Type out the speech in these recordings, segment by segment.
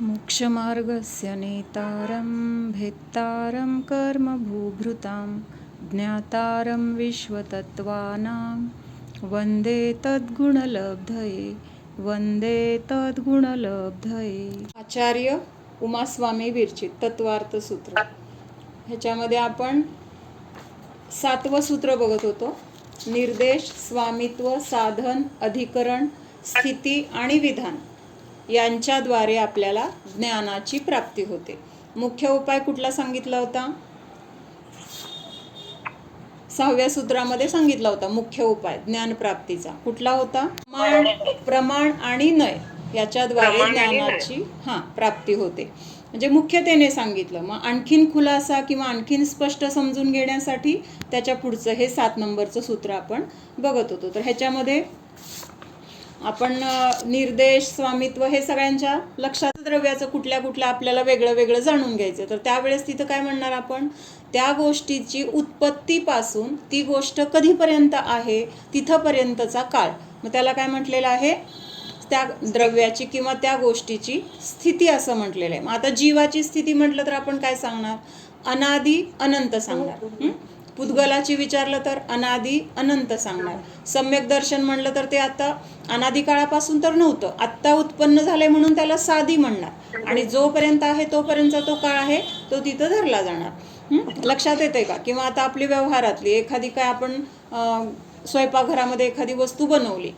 मोक्षमार्गस्य नेतारं भेत्तारं कर्मभूभृतां ज्ञातारं विश्वतत्त्वानां वन्दे तद्गुणलब्धये वन्दे तद्गुणलब्धये। आचार्य उमास्वामी विरचित तत्वार्थ सूत्र, ह्याच्यामध्ये आपण 7वं सूत्र बघत होतो. निर्देश, स्वामित्व, साधन, अधिकरण, स्थिती आणि विधान यांच्याद्वारे आपल्याला ज्ञानाची प्राप्ती होते. मुख्य उपाय कुठला सांगितला होता? 6व्या सूत्रामध्ये सांगितला होता. मुख्य उपाय ज्ञानप्राप्तीचा कुठला होता? प्रमाण आणि नय याच्याद्वारे ज्ञानाची प्राप्ती होते. म्हणजे मुख्यतेने सांगितलं. मग आणखीन खुलासा किंवा आणखीन स्पष्ट समजून घेण्यासाठी त्याच्या पुढचं हे 7 नंबरचं सूत्र आपण बघत होतो. तर ह्याच्यामध्ये आपण निर्देश, स्वामित्व हे सगळ्यांच्या लक्षात, द्रव्याचं कुठल्या कुठल्या आपल्याला वेगळं वेगळं जाणून घ्यायचं. तर त्यावेळेस तिथं काय म्हणणार आपण? त्या गोष्टीची उत्पत्तीपासून ती गोष्ट कधीपर्यंत आहे तिथंपर्यंतचा काळ. मग त्याला काय म्हटलेलं आहे? त्या द्रव्याची किंवा त्या गोष्टीची स्थिती असं म्हटलेलं आहे. मग आता जीवाची स्थिती म्हटलं तर आपण काय सांगणार? अनादी अनंत सांगणार. पुद्गलाची विचारलं तर अनादी अनंत सांगणार. सम्यक दर्शन म्हणलं तर ते आता अनादी काळापासून तर नव्हतं, आत्ता उत्पन्न झालंय म्हणून त्याला साधी म्हणणार. आणि जोपर्यंत आहे तोपर्यंतचा तो काळ आहे तो तिथं धरला जाणार. लक्षात येते का? किंवा आता आपली व्यवहारातली एखादी काय आपण स्वयंपाकघरामध्ये एखादी वस्तू बनवली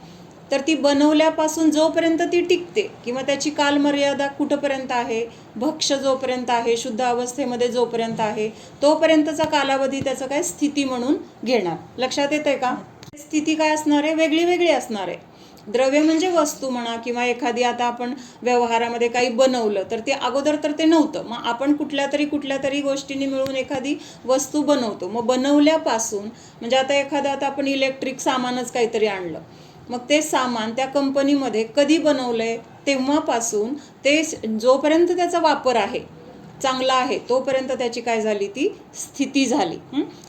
तर ती बनवल्यापासून जोपर्यंत ती टिकते किंवा त्याची कालमर्यादा कुठंपर्यंत आहे, भक्ष्य जोपर्यंत आहे, शुद्ध अवस्थेमध्ये जोपर्यंत आहे तोपर्यंतचा कालावधी त्याचं काय स्थिती म्हणून घेणार. लक्षात येतंय का? स्थिती काय असणार आहे? वेगळी वेगळी असणार आहे. द्रव्य म्हणजे वस्तू म्हणा किंवा एखादी आता आपण व्यवहारामध्ये काही बनवलं तर ते अगोदर तर ते नव्हतं. मग आपण कुठल्या तरी गोष्टींनी मिळून एखादी वस्तू बनवतो. मग बनवल्यापासून म्हणजे आता आपण इलेक्ट्रिक सामानच काहीतरी आणलं, मग ते सामान त्या कंपनीमध्ये कधी बनवलंय तेव्हापासून ते जोपर्यंत त्याचा वापर आहे, चांगला आहे, तोपर्यंत त्याची काय झाली? ती स्थिती झाली.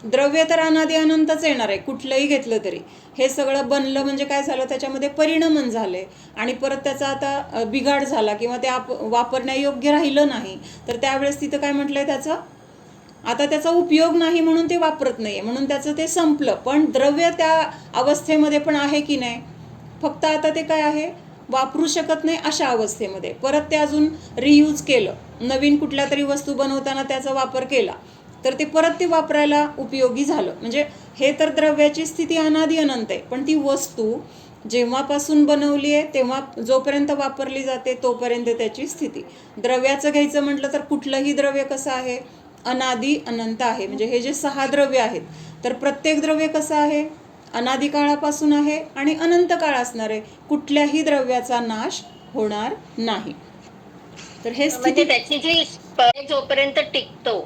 द्रव्य तर अनादी अनंतच येणार आहे कुठलंही घेतलं तरी. हे सगळं बनलं म्हणजे काय झालं? त्याच्यामध्ये परिणमन झाले आणि परत त्याचा आता बिघाड झाला किंवा ते वापरण्यायोग्य राहिलं नाही तर त्यावेळेस तिथं काय म्हटलंय? आता त्याचा उपयोग नाही म्हणून ते वापरत नाहीये, म्हणून त्याचं ते संपलं. पण द्रव्य त्या अवस्थेमध्ये पण आहे की नाही? फक्त आता ते काय आहे? वापरू शकत नाही अशा अवस्थेमध्ये. परत ते अजून रियूज केलं, नवीन कुठल्या तरी वस्तू बनवताना त्याचा वापर केला तर ते परत ते वापरायला उपयोगी झालं. म्हणजे हे तर द्रव्याची स्थिती अनादी अनंत आहे. पण ती वस्तू जेव्हापासून बनवली आहे तेव्हा जोपर्यंत वापरली जाते तोपर्यंत त्याची स्थिती. द्रव्याचं घ्यायचं म्हटलं तर कुठलंही द्रव्य कसं आहे? अनादी अनंत आहे. म्हणजे हे जे 6 द्रव्य आहेत तर प्रत्येक द्रव्य कसं आहे? अनादी काळापासून आहे आणि अनंत काळ असणार आहे. कुठल्याही द्रव्याचा नाश होणार नाही. तर हे स्थिती त्याची जी जोपर्यंत टिकतो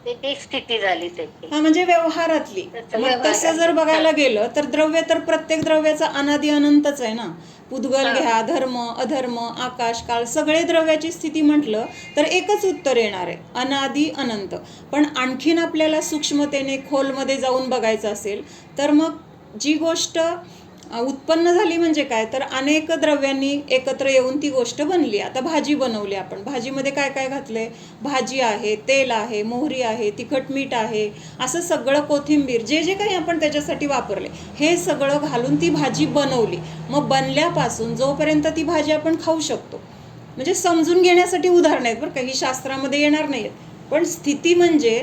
ती स्थिती झाली त्याची. म्हणजे व्यवहारातली. मग तसं जर बघायला गेलं तर द्रव्य तर प्रत्येक द्रव्याचा अनादी अनंतच आहे ना. पुद्गल घ्या, धर्म, अधर्म, आकाश, काळ सगळे द्रव्याची स्थिती म्हटलं तर एकच उत्तर येणार आहे, अनादी अनंत. पण आणखीन आपल्याला सूक्ष्मतेने खोलमध्ये जाऊन बघायचं असेल तर मग जी गोष्ट उत्पन्न झाली म्हणजे काय? तर अनेक द्रव्यांनी एकत्र येऊन ती गोष्ट बनली. आता भाजी बनवली आपण, भाजीमध्ये काय काय घातलंय? भाजी आहे, तेल आहे, मोहरी आहे, तिखट मीठ आहे, असं सगळं, कोथिंबीर, जे जे काही आपण त्याच्यासाठी वापरले हे सगळं घालून ती भाजी बनवली. मग बनल्यापासून जोपर्यंत ती भाजी आपण खाऊ शकतो, म्हणजे समजून घेण्यासाठी उदाहरण आहेत बरं, काही शास्त्रामध्ये येणार नाहीत. पण स्थिती म्हणजे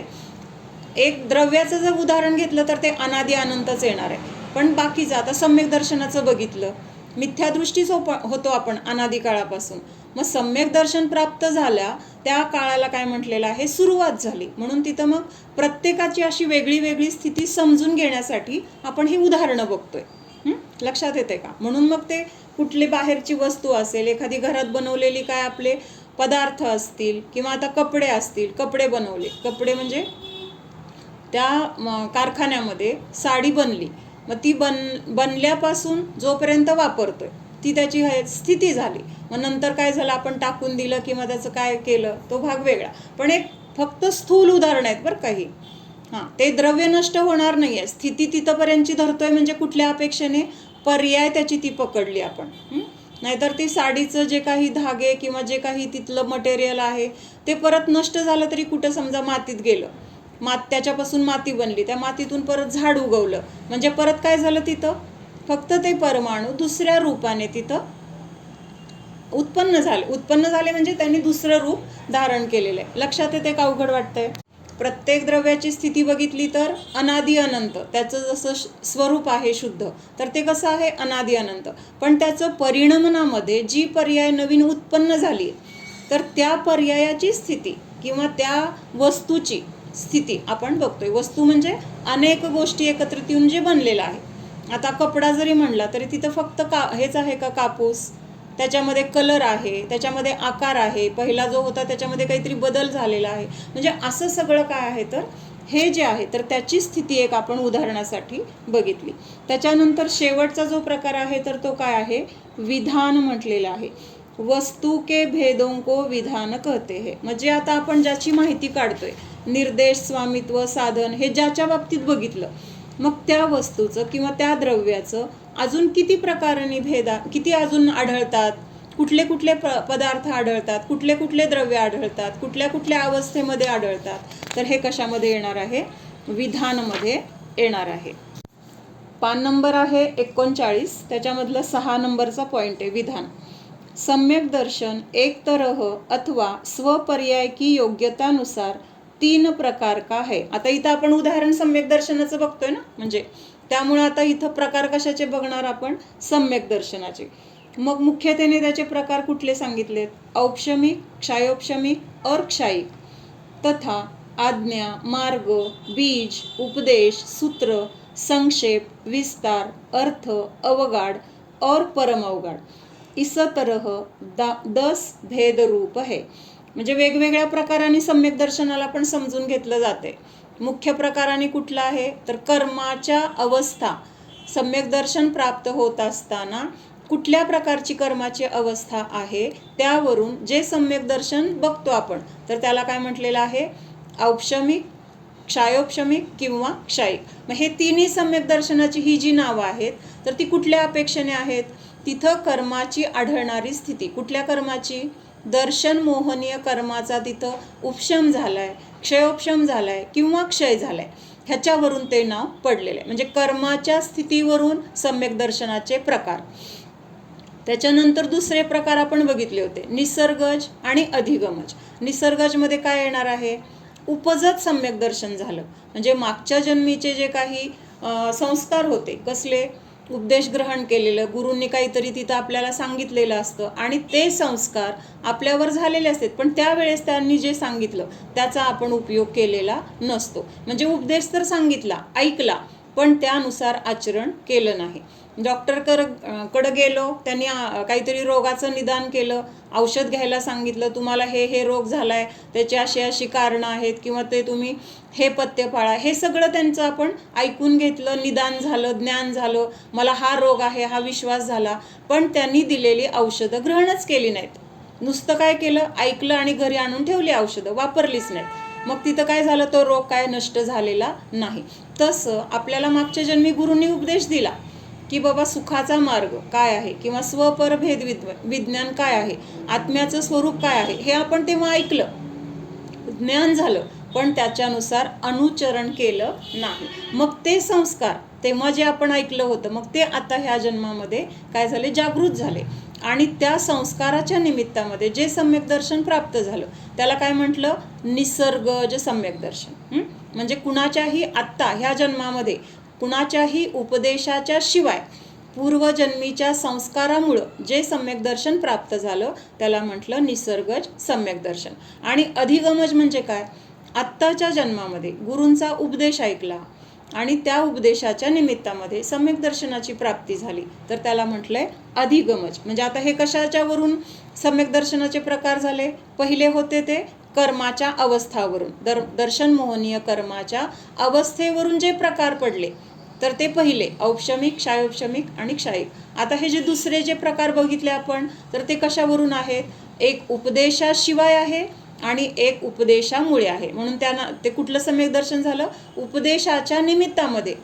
एक द्रव्याचं जर उदाहरण घेतलं तर ते अनादी अनंतच येणार आहे. पण बाकीचं आता सम्यक दर्शनाचं बघितलं, मिथ्यादृष्टीच होतो आपण अनादी काळापासून. मग सम्यक दर्शन प्राप्त झाल्या त्या काळाला काय म्हटलेलं आहे? सुरुवात झाली. म्हणून तिथं मग प्रत्येकाची अशी वेगळी वेगळी स्थिती समजून घेण्यासाठी आपण ही उदाहरणं बघतोय. लक्षात येते का? म्हणून मग ते कुठली बाहेरची वस्तू असेल, एखादी घरात बनवलेली काय आपले पदार्थ असतील किंवा आता कपडे असतील, कपडे बनवले, कपडे म्हणजे त्या कारखान्यामध्ये साडी बनली, मग ती बनल्यापासून जोपर्यंत वापरतोय ती त्याची स्थिती झाली. मग नंतर काय झालं? आपण टाकून दिलं किंवा त्याचं काय केलं तो भाग वेगळा. पण एक फक्त स्थूल उदाहरण आहेत बरं काही. ते द्रव्य नष्ट होणार नाही आहे. स्थिती तिथंपर्यंतची धरतोय म्हणजे कुठल्या अपेक्षेने? पर्याय त्याची ती पकडली आपण. नाहीतर ती साडीचं जे काही धागे किंवा जे काही तिथलं मटेरियल आहे ते परत नष्ट झालं तरी कुठं समजा मातीत गेलं, त्याच्यापासून माती बनली, त्या मातीतून परत झाड उगवलं, म्हणजे परत काय झालं तिथं, फक्त ते परमाणू दुसऱ्या रूपाने तिथं उत्पन्न झाले म्हणजे त्यांनी दुसरं रूप धारण केलेलं आहे. लक्षात येते का अवघड वाटतंय? प्रत्येक द्रव्याची स्थिती बघितली तर अनादि अनंत, त्याचं जसं स्वरूप आहे शुद्ध, तर ते कसं आहे अनादि अनंत. पण त्याचं परिणमनामध्ये जी पर्याय नवीन उत्पन्न झाली तर त्या पर्यायाची स्थिती किंवा त्या वस्तूची स्थिती आपण बघतोय. वस्तू म्हणजे अनेक गोष्टी एकत्रित येऊन जे बनलेलं आहे. आता कपडा जरी म्हणला तरी तिथं फक्त हेच आहे का कापूस, त्याच्यामध्ये कलर आहे, त्याच्यामध्ये आकार आहे, पहिला जो होता त्याच्यामध्ये काहीतरी बदल झालेला आहे, म्हणजे असं सगळं काय आहे तर हे जे आहे तर त्याची स्थिती एक आपण उदाहरणासाठी बघितली. त्याच्यानंतर शेवटचा जो प्रकार आहे तर तो काय आहे, विधान म्हटलेला आहे. वस्तू के भेदों को विधान कहते हैं. म्हणजे आता आपण ज्याची माहिती काढतोय, निर्देश, स्वामित्व, साधन, हे ज्याच्या बाबतीत बघितलं, मग त्या वस्तूचं किंवा त्या द्रव्याचं अजून किती प्रकारांनी किती अजून आढळतात, कुठले कुठले पदार्थ आढळतात, कुठले कुठले द्रव्य आढळतात, कुठल्या कुठल्या अवस्थेमध्ये आढळतात, तर हे कशामध्ये येणार आहे, विधानमध्ये येणार आहे. पान नंबर आहे 39, त्याच्यामधलं 6 नंबरचा पॉइंट आहे विधान. सम्यक दर्शन एक तरह अथवा स्वपर्याय की योग्यतानुसार 3 प्रकार का है. आता इथं आपण उदाहरण सम्यक दर्शनाचं बघतोय ना, म्हणजे त्यामुळे आता इथं प्रकार कशाचे बघणार आपण, सम्यक दर्शनाचे. मग मुख्यतेने त्याचे प्रकार कुठले सांगितलेत, औपशमिक, क्षायोपशमिक और क्षायिक तथा आज्ञा, मार्ग, बीज, उपदेश, सूत्र, संक्षेप, विस्तार, अर्थ, अवगाढ़ और परम अवगाढ़. इस तरह 10 भेद रूप है. म्हणजे वेगवेगळ्या प्रकारांनी सम्यक दर्शनाला पण समजून घेतलं जाते. मुख्य प्रकाराने कुठला आहे तर कर्माच्या अवस्था, सम्यक दर्शन प्राप्त होत असताना कुठल्या प्रकारची कर्माची अवस्था आहे त्यावरून जे सम्यक दर्शन बघतो आपण तर त्याला काय म्हटलेलं आहे, औपशमिक, क्षायोपशमिक किंवा क्षायिक. मग हे तिन्ही सम्यक दर्शनाची ही जी नावं आहेत तर ती कुठल्या अपेक्षेने आहेत, तिथं कर्माची आढळणारी स्थिती, कुठल्या कर्माची, दर्शन मोहनीय कर्माचा तिथं उपशम झालाय, क्षयोपशम झालाय किंवा क्षय झालाय, ह्याच्यावरून ते नाव पडलेलं आहे. म्हणजे कर्माच्या स्थितीवरून सम्यक दर्शनाचे प्रकार. त्याच्यानंतर दुसरे प्रकार आपण बघितले होते, निसर्गज आणि अधिगमज. निसर्गजमध्ये काय येणार आहे, उपजत सम्यक दर्शन झालं, म्हणजे मागच्या जन्मीचे जे काही संस्कार होते, कसले, उपदेश ग्रहण केलेलं, गुरूंनी काहीतरी तिथं आपल्याला सांगितलेलं असतं आणि ते संस्कार आपल्यावर झालेले असतात, पण त्यावेळेस त्यांनी जे सांगितलं त्याचा आपण उपयोग केलेला नसतो. म्हणजे उपदेश तर सांगितला, ऐकला, पण त्यानुसार आचरण केलं नाही. डॉक्टरकडे गेलो, त्यांनी काहीतरी रोगाचं निदान केलं, औषध घ्यायला सांगितलं, तुम्हाला हे रोग झालाय, त्याची अशी अशी कारणं आहेत किंवा ते तुम्ही हे पथ्य पाळा, हे सगळं त्यांचं आपण ऐकून घेतलं, निदान झालं, ज्ञान झालं, मला हा रोग आहे हा विश्वास झाला, पण त्यांनी दिलेली औषधं ग्रहणच केली नाहीत. नुसतं काय केलं, ऐकलं आणि घरी आणून ठेवली, औषधं वापरलीच नाहीत. मग तिथं काय झालं, तो रोग काय नष्ट झालेला नाही. तसं आपल्याला मागच्या जन्मी गुरूंनी उपदेश दिला की बाबा सुखाचा मार्ग काय आहे किंवा स्वपरभेद विज्ञान काय आहे, आत्म्याचं स्वरूप काय आहे, हे आपण तेव्हा ऐकलं, ज्ञान झालं, पण त्याच्यानुसार अनुचरण केलं नाही. मग ते संस्कार तेव्हा जे आपण ऐकलं होतं मग ते आता ह्या जन्मामध्ये काय झाले, जागृत झाले आणि त्या संस्काराच्या निमित्तामध्ये जे सम्यक दर्शन प्राप्त झालं त्याला काय म्हटलं, निसर्गज सम्यक दर्शन. म्हणजे कुणाच्याही आत्ता ह्या जन्मामध्ये कुणाच्याही उपदेशाच्या शिवाय पूर्वजन्मीच्या संस्कारामुळं जे सम्यक दर्शन प्राप्त झालं त्याला म्हटलं निसर्गज सम्यक दर्शन. आणि अधिगमज म्हणजे काय, आत्ताच्या जन्मामध्ये गुरूंचा उपदेश ऐकला आणि त्या उपदेशाच्या निमित्तामध्ये सम्यक दर्शनाची प्राप्ती झाली तर त्याला म्हटलंय अधिगमज. म्हणजे आता हे कशाच्यावरून सम्यक दर्शनाचे प्रकार झाले, पहिले होते ते कर्माच्या अवस्थावरून, दर्शन मोहनीय कर्माच्या अवस्थेवरून जे प्रकार पडले तर ते पहिले औपशमिक, क्षायोपशमिक आणि क्षायिक. आता हे जे दुसरे जे प्रकार बघितले आपण तर ते कशावरून आहेत, एक उपदेशाशिवाय आहे आणि एक उपदेशामुळे आहे. म्हणून त्यांना ते कुठलं सम्यक दर्शन झालं, उपदेशाच्या निमित्तामध्ये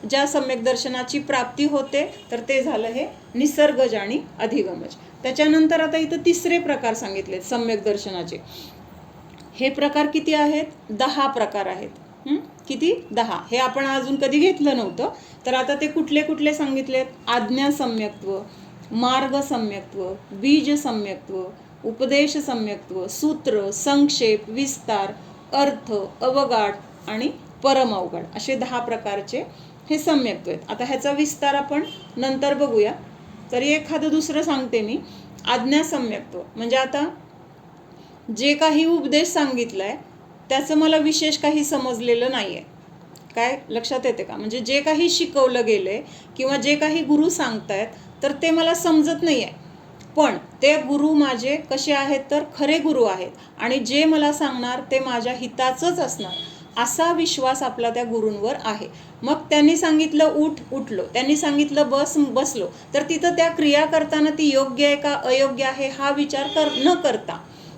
ज्या सम्यक दर्शनाची प्राप्ती होते तर ते झालं हे निसर्गज आणि अधिगमज. त्याच्यानंतर आता इथं तिसरे प्रकार सांगितलेत सम्यक दर्शनाचे. हे प्रकार किती आहेत? 10 प्रकार आहेत. किती? 10. हे आपण अजून कधी घेतलं नव्हतं. तर आता ते कुठले कुठले सांगितलेत? आज्ञा सम्यक्त्व, मार्ग सम्यक्त्व, बीज सम्यक्त्व, उपदेश सम्यक्त्व, सूत्र, संक्षेप, विस्तार, अर्थ, अवगाढ आणि परमअवघड असे 10 प्रकारचे हे सम्यक्त्व आहेत. आता ह्याचा विस्तार आपण नंतर बघूया. तरी एखादं दुसरं सांगते मी. आज्ञा सम्यक्त्व म्हणजे आता जे काही उपदेश सांगितलाय त्याचं मला विशेष काही समजलेलं नाहीये. काय लक्षात येते का? म्हणजे जे काही शिकवलं गेलंय किंवा जे काही गुरु सांगतायत तर ते मला समजत नाहीये. पण ते गुरु माझे कसे आहेत? तर खरे गुरु आहेत आणि जे मला सांगणार ते माझ्या हिताचंच असणार असा विश्वास आपला त्या गुरूंवर आहे. मग त्यांनी सांगितलं उठ, उठलो. त्यांनी सांगितलं बस, बसलो. तर तिथं त्या क्रिया करताना ती योग्य आहे का अयोग्य आहे हा विचार न करता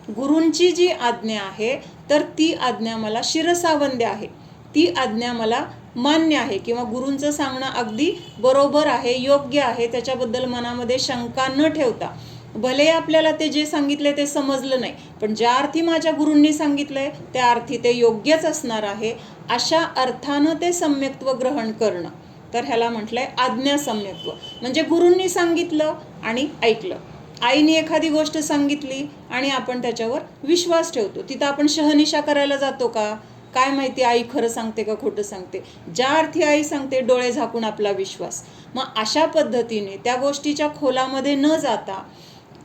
गुरूंची जी आज्ञा आहे तर ती आज्ञा मला शिरसावंद्य आहे, ती आज्ञा मला मान्य आहे किंवा गुरूंचं सांगणं अगदी बरोबर आहे, योग्य आहे, त्याच्याबद्दल मनामध्ये शंका न ठेवता भले आपल्याला ते जे सांगितले ते समजलं नाही पण ज्या अर्थी माझ्या गुरूंनी सांगितलंय त्या अर्थी ते योग्यच असणार आहे अशा अर्थानं ते सम्यक्त्व ग्रहण करणं. तर ह्याला म्हटलंय आज्ञा सम्यक्त्व. म्हणजे गुरूंनी सांगितलं आणि ऐकलं. आईने एखादी गोष्ट सांगितली आणि आपण त्याच्यावर विश्वास ठेवतो. तिथं आपण शहनिशा करायला जातो का? काय माहिती आई खरं सांगते का खोटं सांगते? ज्या अर्थी आई सांगते डोळे झाकून आपला विश्वास. मग अशा पद्धतीने त्या गोष्टीच्या खोलामध्ये न जाता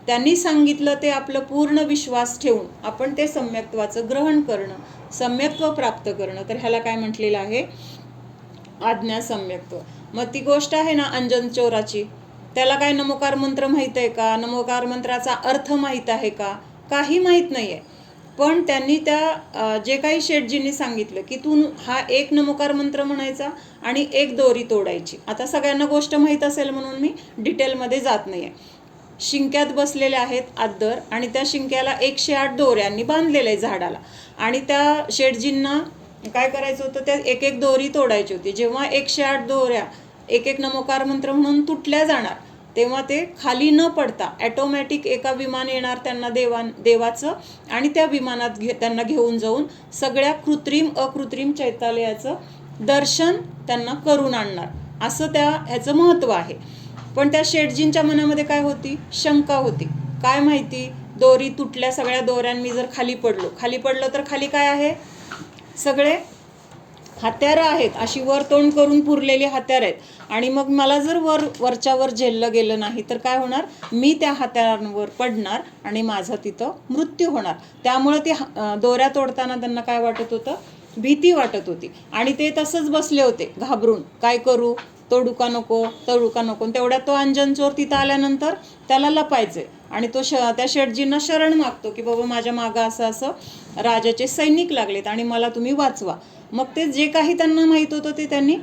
त्यांनी सांगितलं ते आपलं पूर्ण विश्वास ठेवून आपण ते सम्यक्त्वाचं ग्रहण करणं, सम्यक्त्व प्राप्त करणं. तर ह्याला काय म्हटलेलं आहे? आज्ञा सम्यक्त्व. मग ती गोष्ट आहे ना अंजन चोराची, त्याला काय नमोकार मंत्र माहीत आहे का? नमोकार मंत्राचा अर्थ माहीत आहे का? काही माहीत नाही आहे. पण त्यांनी त्या जे काही शेठजींनी सांगितलं की तू हा एक नमोकार मंत्र म्हणायचा आणि एक दोरी तोडायची. आता सगळ्यांना गोष्ट माहीत असेल म्हणून मी डिटेलमध्ये जात नाही आहे. शिंक्यात बसलेले आहेत अद्दर आणि त्या शिंक्याला 108 दोऱ्यांनी बांधलेलं आहे झाडाला आणि त्या शेठजींना काय करायचं होतं? त्या एक एक दोरी तोडायची होती. जेव्हा 108 दोऱ्या एक एक नमोकार मंत्र म्हणून तुटल्या जाणार तेव्हा ते खाली न पडता ॲटोमॅटिक एका विमान येणार त्यांना देवाचं आणि त्या विमानात त्यांना घेऊन जाऊन सगळ्या कृत्रिम अकृत्रिम चैत्यालयाचं दर्शन त्यांना करून आणणार असं ह्याचं महत्त्व आहे. पण त्या शेठजींच्या मनामध्ये काय होती? शंका होती. काय माहिती दोरी तुटल्या, सगळ्या दोऱ्यांनी जर खाली पडलो तर खाली काय आहे? सगळे हत्यारं आहेत, अशी वर तोंड करून पुरलेली हत्यारं आहेत आणि मग मला जर वरच्यावर झेललं गेलं नाही तर काय होणार? मी त्या हत्यारांवर पडणार आणि माझा तिथं मृत्यू होणार. त्यामुळे ते दोऱ्या तोडताना त्यांना काय वाटत होतं? भीती वाटत होती आणि ते तसंच बसले होते घाबरून. काय करू? तोडू का नको? तोडू का नको? तेवढ्यात तो अंजन चोर तिथं आल्यानंतर त्याला लपायचे आणि तो त्या शेठजींना शरण मागतो की बाबा माझ्या मागं असं राजाचे सैनिक लागलेत आणि मला तुम्ही वाचवा. मग ते जे काही त्यांना माहीत होतं ते त्यांनी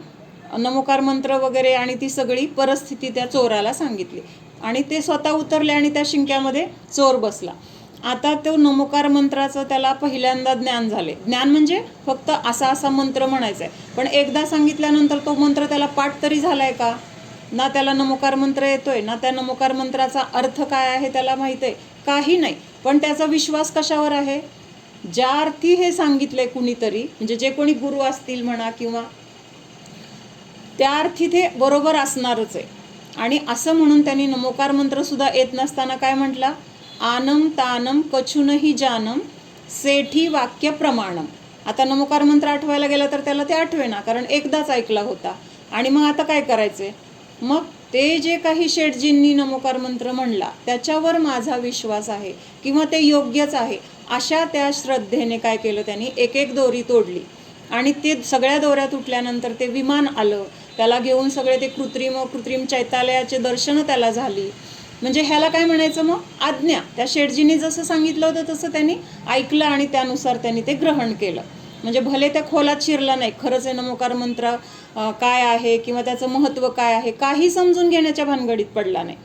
नमोकार मंत्र वगैरे आणि ती सगळी परिस्थिती त्या चोराला सांगितली आणि ते स्वतः उतरले आणि त्या शिंक्यामध्ये चोर बसला. आता तो नमोकार मंत्राचं त्याला पहिल्यांदा ज्ञान झाले. ज्ञान म्हणजे फक्त असा मंत्र म्हणायचा आहे, पण एकदा सांगितल्यानंतर तो मंत्र त्याला पाठ तरी झालाय का? ना त्याला नमोकार मंत्र येतोय, ना त्या नमोकार मंत्राचा अर्थ काय आहे त्याला माहीत आहे, काही नाही. पण त्याचा विश्वास कशावर आहे? ज्या अर्थी हे सांगितलंय कुणीतरी, म्हणजे जे कोणी गुरु असतील म्हणा किंवा त्या अर्थी ते बरोबर असणारच आहे. आणि असं म्हणून त्यांनी नमोकार मंत्र सुद्धा येत नसताना काय म्हटला? आनम तानम कछुनही जानम सेठी वाक्य प्रमाणम. आता नमोकार मंत्र आठवायला गेला तर त्याला ते आठवेना, कारण एकदाच ऐकला होता. आणि मग आता काय करायचे? मग ते जे काही शेठजींनी नमोकार मंत्र म्हणला त्याच्यावर माझा विश्वास आहे किंवा ते योग्यच आहे अशा त्या श्रद्धेने काय केलं? त्यांनी एक एक दोरी तोडली आणि ते सगळ्या दोऱ्या तुटल्यानंतर ते विमान आलं, त्याला घेऊन सगळे ते कृत्रिम चैत्यालयाचे दर्शनं त्याला झाली. म्हणजे ह्याला काय म्हणायचं? मग आज्ञा. त्या शेठजींनी जसं सांगितलं होतं तसं त्यांनी ऐकलं आणि त्यानुसार त्यांनी ते ग्रहण केलं. म्हणजे भले त्या खोलात शिरला नाही, खरंच हे नमोकार मंत्र काय आहे किंवा त्याचं महत्त्व काय आहे काही समजून घेण्याच्या भानगडीत पडला नाही.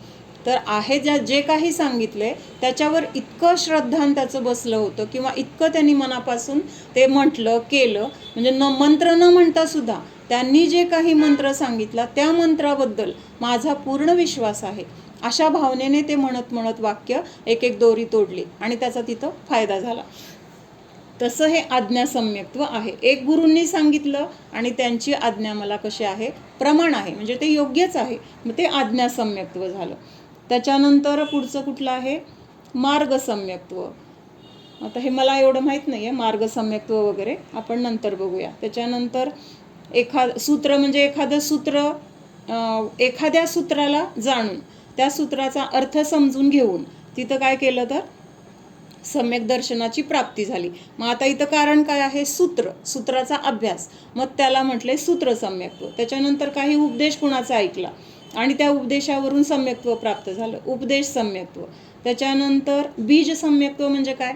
तर आहे जे काही सांगितलंय त्याच्यावर इतकं श्रद्धान त्याचं बसलं होतं किंवा इतकं त्यांनी मनापासून ते म्हटलं केलं. म्हणजे मंत्र न म्हणता सुद्धा त्यांनी जे काही मंत्र सांगितला त्या मंत्राबद्दल माझा पूर्ण विश्वास आहे, अशा भावनेने ते म्हणत म्हणत वाक्य एक एक दोरी तोडली आणि त्याचा तिथं फायदा झाला. तसं हे आज्ञासम्यक्त्व आहे. एक गुरूंनी सांगितलं आणि त्यांची आज्ञा मला कशी आहे, प्रमाण आहे, म्हणजे ते योग्यच आहे, मग ते आज्ञासम्यक्त्व झालं. त्याच्यानंतर पुढचं कुठलं आहे, मार्गसम्यक्त्व. आता हे मला एवढं माहीत नाही आहे, मार्गसम्यक्त्व वगैरे आपण नंतर बघूया. त्याच्यानंतर सूत्र म्हणजे एखादं सूत्र, एखाद्या सूत्राला जाणून त्या सूत्राचा अर्थ समजून घेऊन तिथं काय केलं तर सम्यक दर्शनाची प्राप्ती झाली. मग आता इथं कारण काय आहे, सूत्राचा अभ्यास, मग त्याला म्हटले सूत्रसम्यक्त्व. त्याच्यानंतर काही उपदेश कुणाचा ऐकला आणि त्या उपदेशावरून सम्यक्त्व प्राप्त झालं, उपदेश सम्यक्त्व. त्याच्यानंतर बीज सम्यक्त्व म्हणजे काय,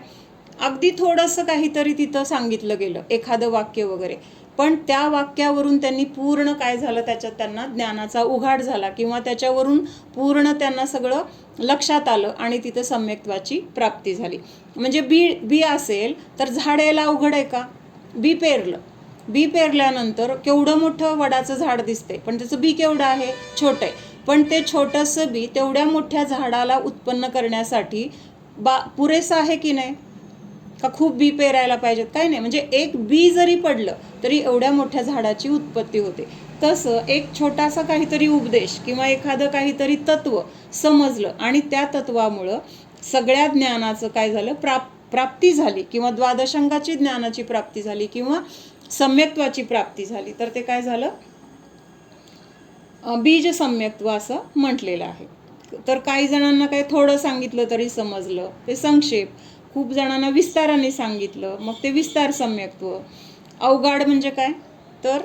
अगदी थोडंसं काहीतरी तिथं सांगितलं गेलं, एखादं वाक्य वगैरे, पण त्या वाक्यावरून त्यांनी पूर्ण काय झालं, त्याच्यात त्यांना ज्ञानाचा उघाड झाला किंवा त्याच्यावरून पूर्ण त्यांना सगळं लक्षात आलं आणि तिथं सम्यक्त्वाची प्राप्ती झाली. म्हणजे बी असेल तर झाड यायला अवघड आहे का, बी पेरल्यानंतर केवढं मोठं वडाचं झाड दिसते, पण त्याचं बी केवढं आहे, छोटं आहे, पण ते छोटंसं बी तेवढ्या मोठ्या झाडाला उत्पन्न करण्यासाठी पुरेसं आहे की नाही, का खूप बी पेरायला पाहिजेत, काय नाही, म्हणजे एक बी जरी पडलं तरी एवढ्या मोठ्या झाडाची उत्पत्ती होते. तसं एक छोटासा काहीतरी उपदेश किंवा एखादं काहीतरी तत्व समजलं आणि त्या तत्वामुळं सगळ्या ज्ञानाचं काय झालं, प्राप्ती झाली किंवा द्वादशांगाची ज्ञानाची प्राप्ती झाली किंवा सम्यक्त्वाची प्राप्ती झाली, तर ते काय झालं, बीज सम्यक्त्व असं म्हटलेलं आहे. तर काही जणांना काय थोडं सांगितलं तरी समजलं, ते संक्षेप. खूप जणांना विस्ताराने सांगितलं, मग ते विस्तार सम्यक्त्व. अवगाढ म्हणजे काय, तर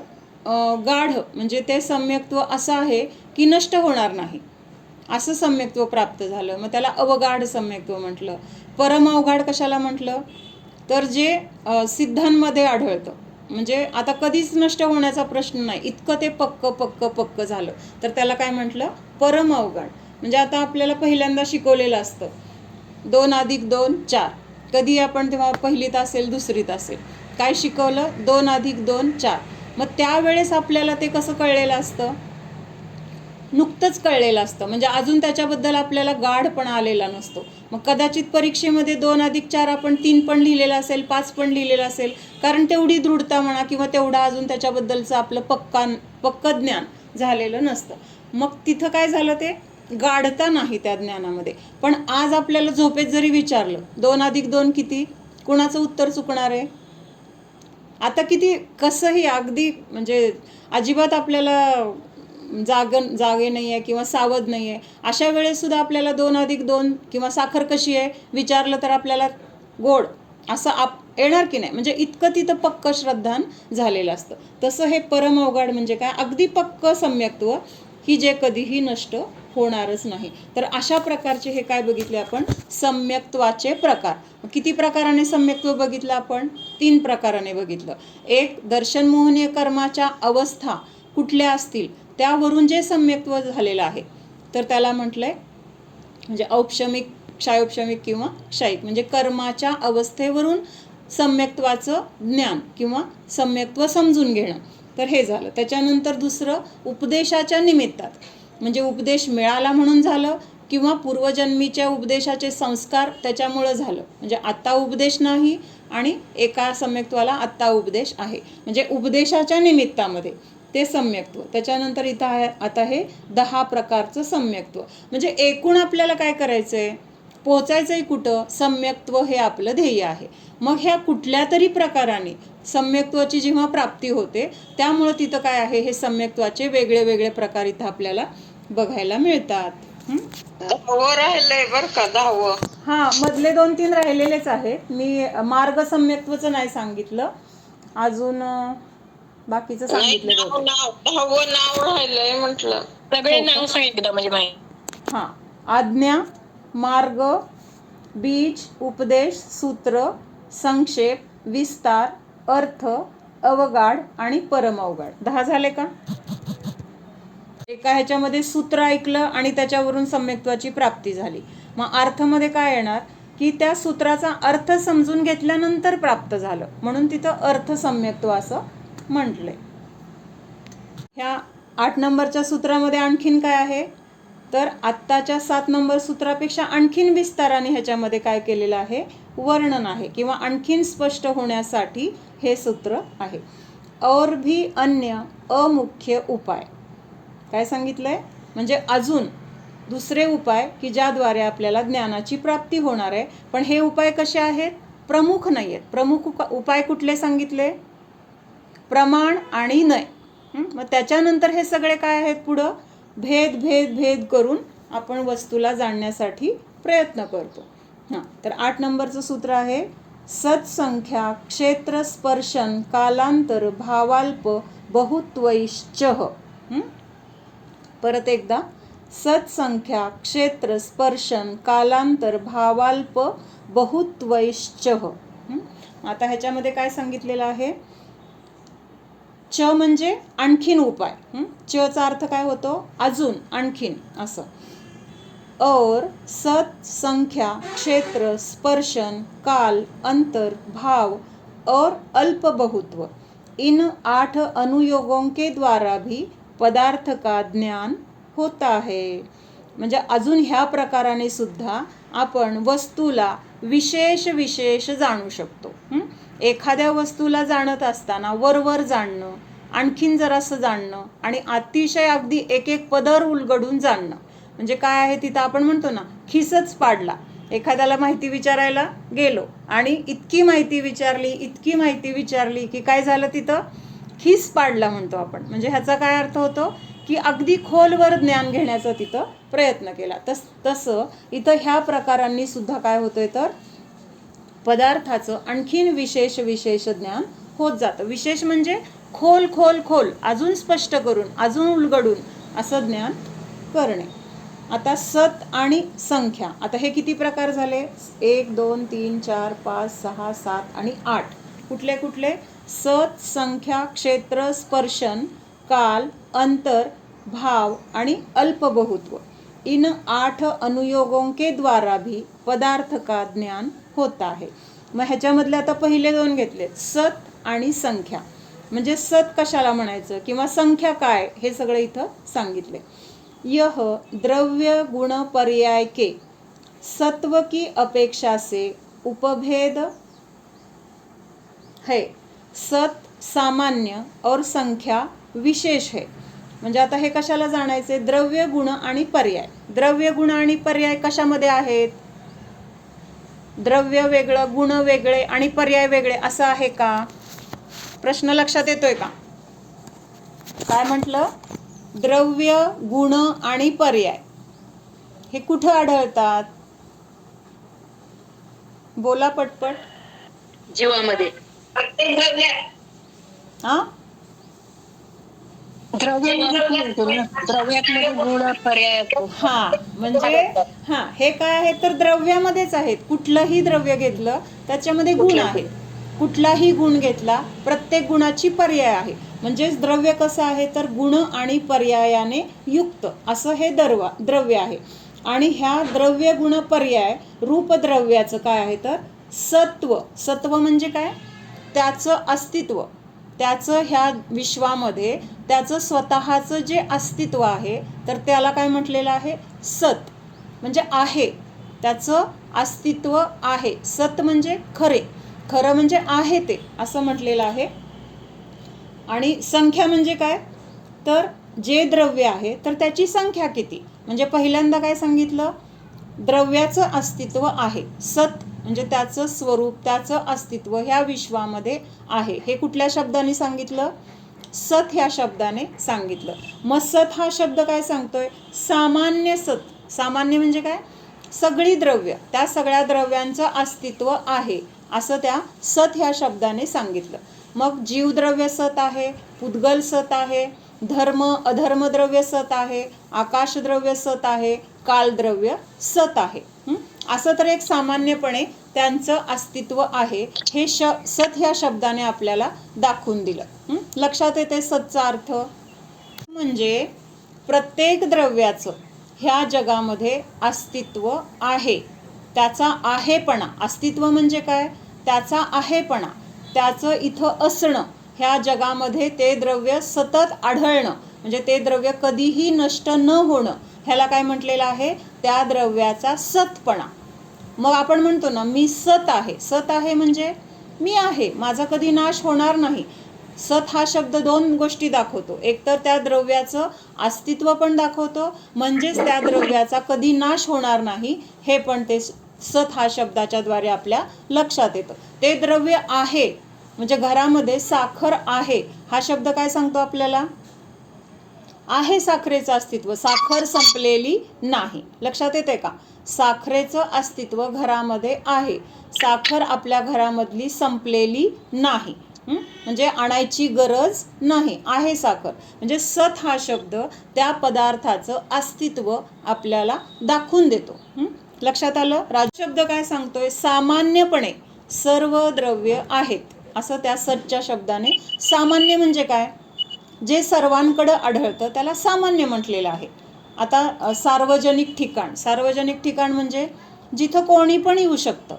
गाढ म्हणजे ते सम्यक्त्व असं आहे की नष्ट होणार नाही, असं सम्यक्त्व प्राप्त झालं, मग त्याला अवगाढ सम्यक्त्व म्हटलं. परम अवगाढ कशाला म्हटलं, तर जे सिद्धांमध्ये आढळतं, म्हणजे आता कधीच नष्ट होण्याचा प्रश्न नाही, इतकं ते पक्क झालं, तर त्याला काय म्हटलं, परम अवगाढ. म्हणजे आता आपल्याला पहिल्यांदा शिकवलेलं असतं 2 + 2 4, कधी आपण तेव्हा पहिलीत असेल दुसरीत असेल, काय शिकवलं, 2 + 2 4, मग त्यावेळेस आपल्याला ते कसं कळलेलं असतं, नुकतंच कळलेलं असतं, म्हणजे अजून त्याच्याबद्दल आपल्याला गाढपणा आलेला नसतो. मग कदाचित परीक्षेमध्ये 2 + 4 आपण 3 पण लिहिलेलं असेल, 5 पण लिहिलेलं असेल, कारण तेवढी दृढता म्हणा किंवा तेवढा अजून त्याच्याबद्दलचं आपलं पक्क ज्ञान झालेलं नसतं. मग तिथं काय झालं, ते गाढता नाही त्या ज्ञानामध्ये. पण आज आपल्याला झोपेत जरी विचारलं 2 + 2 किती, कुणाचं उत्तर चुकणार आहे, आता किती कसंही अगदी म्हणजे अजिबात आपल्याला जागे नाही आहे किंवा सावध नाही आहे, अशा वेळेससुद्धा आपल्याला 2 + 2 किंवा साखर कशी आहे विचारलं तर आपल्याला गोड असं येणार की नाही, म्हणजे इतकं तिथं पक्क श्रद्धान झालेलं असतं. तसं हे परम अवगाढ म्हणजे काय, अगदी पक्क सम्यक्त्व की जे कधीही नष्ट होणारच नाही. तर अशा प्रकारचे हे काय बघितले आपण, सम्यक्त्वाचे प्रकार. किती प्रकाराने सम्यक्त्व बघितलं आपण, 3 प्रकाराने बघितलं. एक, दर्शनमोहनीय कर्माच्या अवस्था कुठल्या असतील त्यावरून जे सम्यक्त्व झालेलं आहे, तर त्याला म्हटलंय म्हणजे औपशमिक, क्षायोपशमिक किंवा क्षयिक, म्हणजे कर्माच्या अवस्थेवरून सम्यक्त्वाचं ज्ञान किंवा सम्यक्त्व समजून घेणं, तर हे झालं. त्याच्यानंतर दुसरं, उपदेशाच्या निमित्तात, म्हणजे उपदेश मिळाला म्हणून झालं किंवा पूर्वजन्मीच्या उपदेशाचे संस्कार त्याच्यामुळं झालं, म्हणजे आत्ता उपदेश नाही आणि एका सम्यक्त्वाला आत्ता उपदेश आहे, म्हणजे उपदेशाच्या निमित्तामध्ये ते सम्यक्त्व. त्याच्यानंतर इथं आहे आता हे 10 प्रकारचं सम्यक्त्व. म्हणजे एकूण आपल्याला काय करायचं आहे, पोचायचं आहे कुठं, सम्यक्त्व हे आपलं ध्येय आहे. मग ह्या कुठल्या तरी प्रकाराने सम्यक्त्वाची जेव्हा प्राप्ती होते, त्यामुळं तिथं काय आहे, हे सम्यक्त्वाचे वेगळे वेगळे प्रकार इथं आपल्याला बघायला मिळतात. 10वं राहिलंय बरं का, 10वं. हां, मधले 2-3 राहिलेलेच आहेत. मी मार्ग सम्यक्त्वचं नाही सांगितलं, अजून बाकीचं सांगितलं. 10वं नाव राहिलंय म्हटलं, सगळे नाव सांगितलं म्हणजे माहिती. हां, आज्ञा, मार्ग, बीज, उपदेश, सूत्र, संक्षेप, विस्तार, अर्थ, अवगाढ आणि परम अवगाढ. 10 झाले का. एका ह्याच्यामध्ये सूत्र ऐकलं आणि त्याच्यावरून सम्यक्त्वाची प्राप्ती झाली. मग अर्थमध्ये काय येणार की त्या सूत्राचा अर्थ समजून घेतल्यानंतर प्राप्त झालं, म्हणून तिथं अर्थ सम्यक्त्व असं म्हटलंय. ह्या 8 नंबरच्या सूत्रामध्ये आणखीन काय आहे, तर आत्ताच्या 7 नंबर सूत्रापेक्षा आणखीन विस्ताराने ह्याच्यामध्ये काय केलेलं आहे, वर्णन आहे किंवा आणखीन स्पष्ट होण्यासाठी हे सूत्र आहे. और भी अन्य अमुख्य उपाय, काय सांगितलंय, म्हणजे अजून दुसरे उपाय की ज्याद्वारे आपल्याला ज्ञानाची प्राप्ती होणार आहे. पण हे उपाय कसे आहेत, प्रमुख नाही आहेत. प्रमुख उपाय कुठले सांगितले, प्रमाण आणि नय. मग त्याच्यानंतर हे सगळे काय आहेत, पुढं भेद भेद भेद करून आपण वस्तूला जाणण्यासाठी प्रयत्न करतो. हां, तर 8 नंबरचं सूत्र आहे सत्संख्या क्षेत्र स्पर्शन कालांतर भावाल्प बहुत्वैश्चः. परत एकदा, सत्संख्या क्षेत्र स्पर्शन कालांतर भावाल्प बहुत्वैश्चः. आता ह्याच्यामध्ये काय सांगितलेलं आहे, च म्हणजे आणखीन उपाय. च चा अर्थ काय होतो, अजून, आणखीन असं. और सत संख्या क्षेत्र स्पर्शन काल अंतर भाव और अल्प बहुत्व इन 8 अनुयोगों के द्वारा भी पदार्थ का ज्ञान होता है. म्हणजे अजून ह्या प्रकाराने सुद्धा आपण वस्तूला विशेष विशेष जाणू शकतो. एखाद्या वस्तूला जाणत असताना वरवर जाणणं, आणखीन जरासं जाणणं आणि अतिशय अगदी एक एक पदर उलगडून जाणणं. म्हणजे काय आहे, तिथं आपण म्हणतो ना, खिसच पाडला. एखाद्याला माहिती विचारायला गेलो आणि इतकी माहिती विचारली की काय झालं, तिथं खिस पाडला म्हणतो आपण. म्हणजे ह्याचा काय अर्थ होतो की अगदी खोलवर ज्ञान घेण्याचा तिथं प्रयत्न केला. तसं इथं ह्या प्रकारांनी सुद्धा काय होतंय, तर पदार्थाचं आणखीन विशेष विशेष ज्ञान होत जातं. विशेष म्हणजे खोल खोल खोल, अजून स्पष्ट करून, अजून उलगडून असं ज्ञान करणे. आता सत आणि संख्या, आता हे किती प्रकार झाले, 1 2 3 4 5 6 7 आणि 8. कुठले कुठले, सत संख्या क्षेत्र स्पर्शन काल अंतर भाव आणि अल्प बहुत्व इन 8 अनुयोगों के द्वारा भी पदार्थ का ज्ञान होता है. मग ह्याच्यामधले आता पहिले 2 घेतले, सत आणि संख्या. म्हणजे सत कशाला म्हणायचं किंवा संख्या काय, हे सगळं इथं सांगितले. यह द्रव्य गुण पर्याय के सत्व की अपेक्षा से उपभेद है. सत सामान्य और संख्या विशेष है. म्हणजे आता हे कशाला जाणायचे, द्रव्य गुण आणि पर्याय. द्रव्य गुण आणि पर्याय कशामध्ये आहेत, द्रव्य वेगळं, गुण वेगळे आणि पर्याय वेगळे असं आहे का, प्रश्न लक्षात येतोय का. काय म्हटलं, द्रव्य गुण आणि पर्याय हे कुठं आढळतात, बोला पटपट. जीवामध्ये. हा, द्रव्यामध्ये गुण पर्याय. हा म्हणजे हा, हे काय आहे, तर द्रव्यामध्येच आहेत. कुठलंही द्रव्य घेतलं त्याच्यामध्ये गुण आहेत. कुठलाही गुण घेतला, प्रत्येक गुणाची पर्याय आहे. म्हणजेच द्रव्य कसं आहे, तर गुण आणि पर्यायाने युक्त असं हे द्रव्य आहे. आणि ह्या द्रव्य गुण पर्याय रूपद्रव्याचं काय आहे, तर सत्व. सत्व म्हणजे काय, त्याचं अस्तित्व, त्याचं ह्या विश्वामध्ये त्याचं स्वतःचं जे अस्तित्व आहे, तर त्याला काय म्हटलेलं आहे, सत. म्हणजे आहे, त्याचं अस्तित्व आहे. सत म्हणजे खरे, खरं म्हणजे आहे ते, असं म्हटलेलं आहे. आणि संख्या म्हणजे काय, तर जे द्रव्य आहे तर त्याची संख्या किती. म्हणजे पहिल्यांदा काय सांगितलं, द्रव्याचं अस्तित्व आहे. सत म्हणजे त्याचं स्वरूप, त्याचं अस्तित्व ह्या विश्वामध्ये आहे. हे कुठल्या शब्दाने सांगितलं, सत ह्या शब्दाने सांगितलं. मग सत हा शब्द काय सांगतोय, सामान्य सत. सामान्य म्हणजे काय, सगळी द्रव्य, त्या सगळ्या द्रव्यांचं अस्तित्व आहे असं त्या सत ह्या शब्दाने सांगितलं. मग जीवद्रव्य सत आहे, पुद्गल सत आहे, धर्म अधर्म द्रव्य सत आहे, आकाशद्रव्य सत आहे, कालद्रव्य सत आहे. असं तर एक सामान्यपणे त्यांचं अस्तित्व आहे, हे सत ह्या शब्दाने आपल्याला दाखवून दिलं. लक्षात येते सतचा अर्थ, म्हणजे प्रत्येक द्रव्याचं ह्या जगामध्ये अस्तित्व आहे. त्याचा आहेपणा, अस्तित्व म्हणजे काय, त्याचा आहेपणा, त्याचं इथं असणं, ह्या जगामध्ये ते द्रव्य सतत आढळणं, म्हणजे ते द्रव्य कधीही नष्ट न होणं, ह्याला काय म्हटलेलं आहे? त्या द्रव्याचा सतपणा. मग आपण म्हणतो ना, मी सत आहे. सत आहे म्हणजे मी आहे, माझा कधी नाश होणार नाही. सत हा शब्द दोन गोष्टी दाखवतो. एक तर त्या द्रव्याचं अस्तित्व पण दाखवतो, म्हणजेच त्या द्रव्याचा कधी नाश होणार नाही हे पण ते सत हा शब्दाच्या द्वारे आपल्या लक्षात येतं. ते द्रव्य आहे म्हणजे घरामध्ये साखर आहे हा शब्द काय सांगतो आपल्याला? आहे साखरेचं अस्तित्व, साखर संपलेली नाही. लक्षात येते का? साखरेचं अस्तित्व घरामध्ये आहे, साखर आपल्या घरामधली संपलेली नाही, म्हणजे आणायची गरज नाही, आहे साखर. म्हणजे सत हा शब्द त्या पदार्थाचं अस्तित्व आपल्याला दाखवून देतो. लक्षात आलं? राजू शब्द काय सांगतोय? सामान्यपणे सर्व द्रव्य आहेत, असं त्या सतच्या शब्दाने. सामान्य म्हणजे काय? जे सर्वांकडे आढळतं त्याला सामान्य म्हटलेलं आहे. आता सार्वजनिक ठिकाण, सार्वजनिक ठिकाण म्हणजे जिथं कोणी पण येऊ शकतं,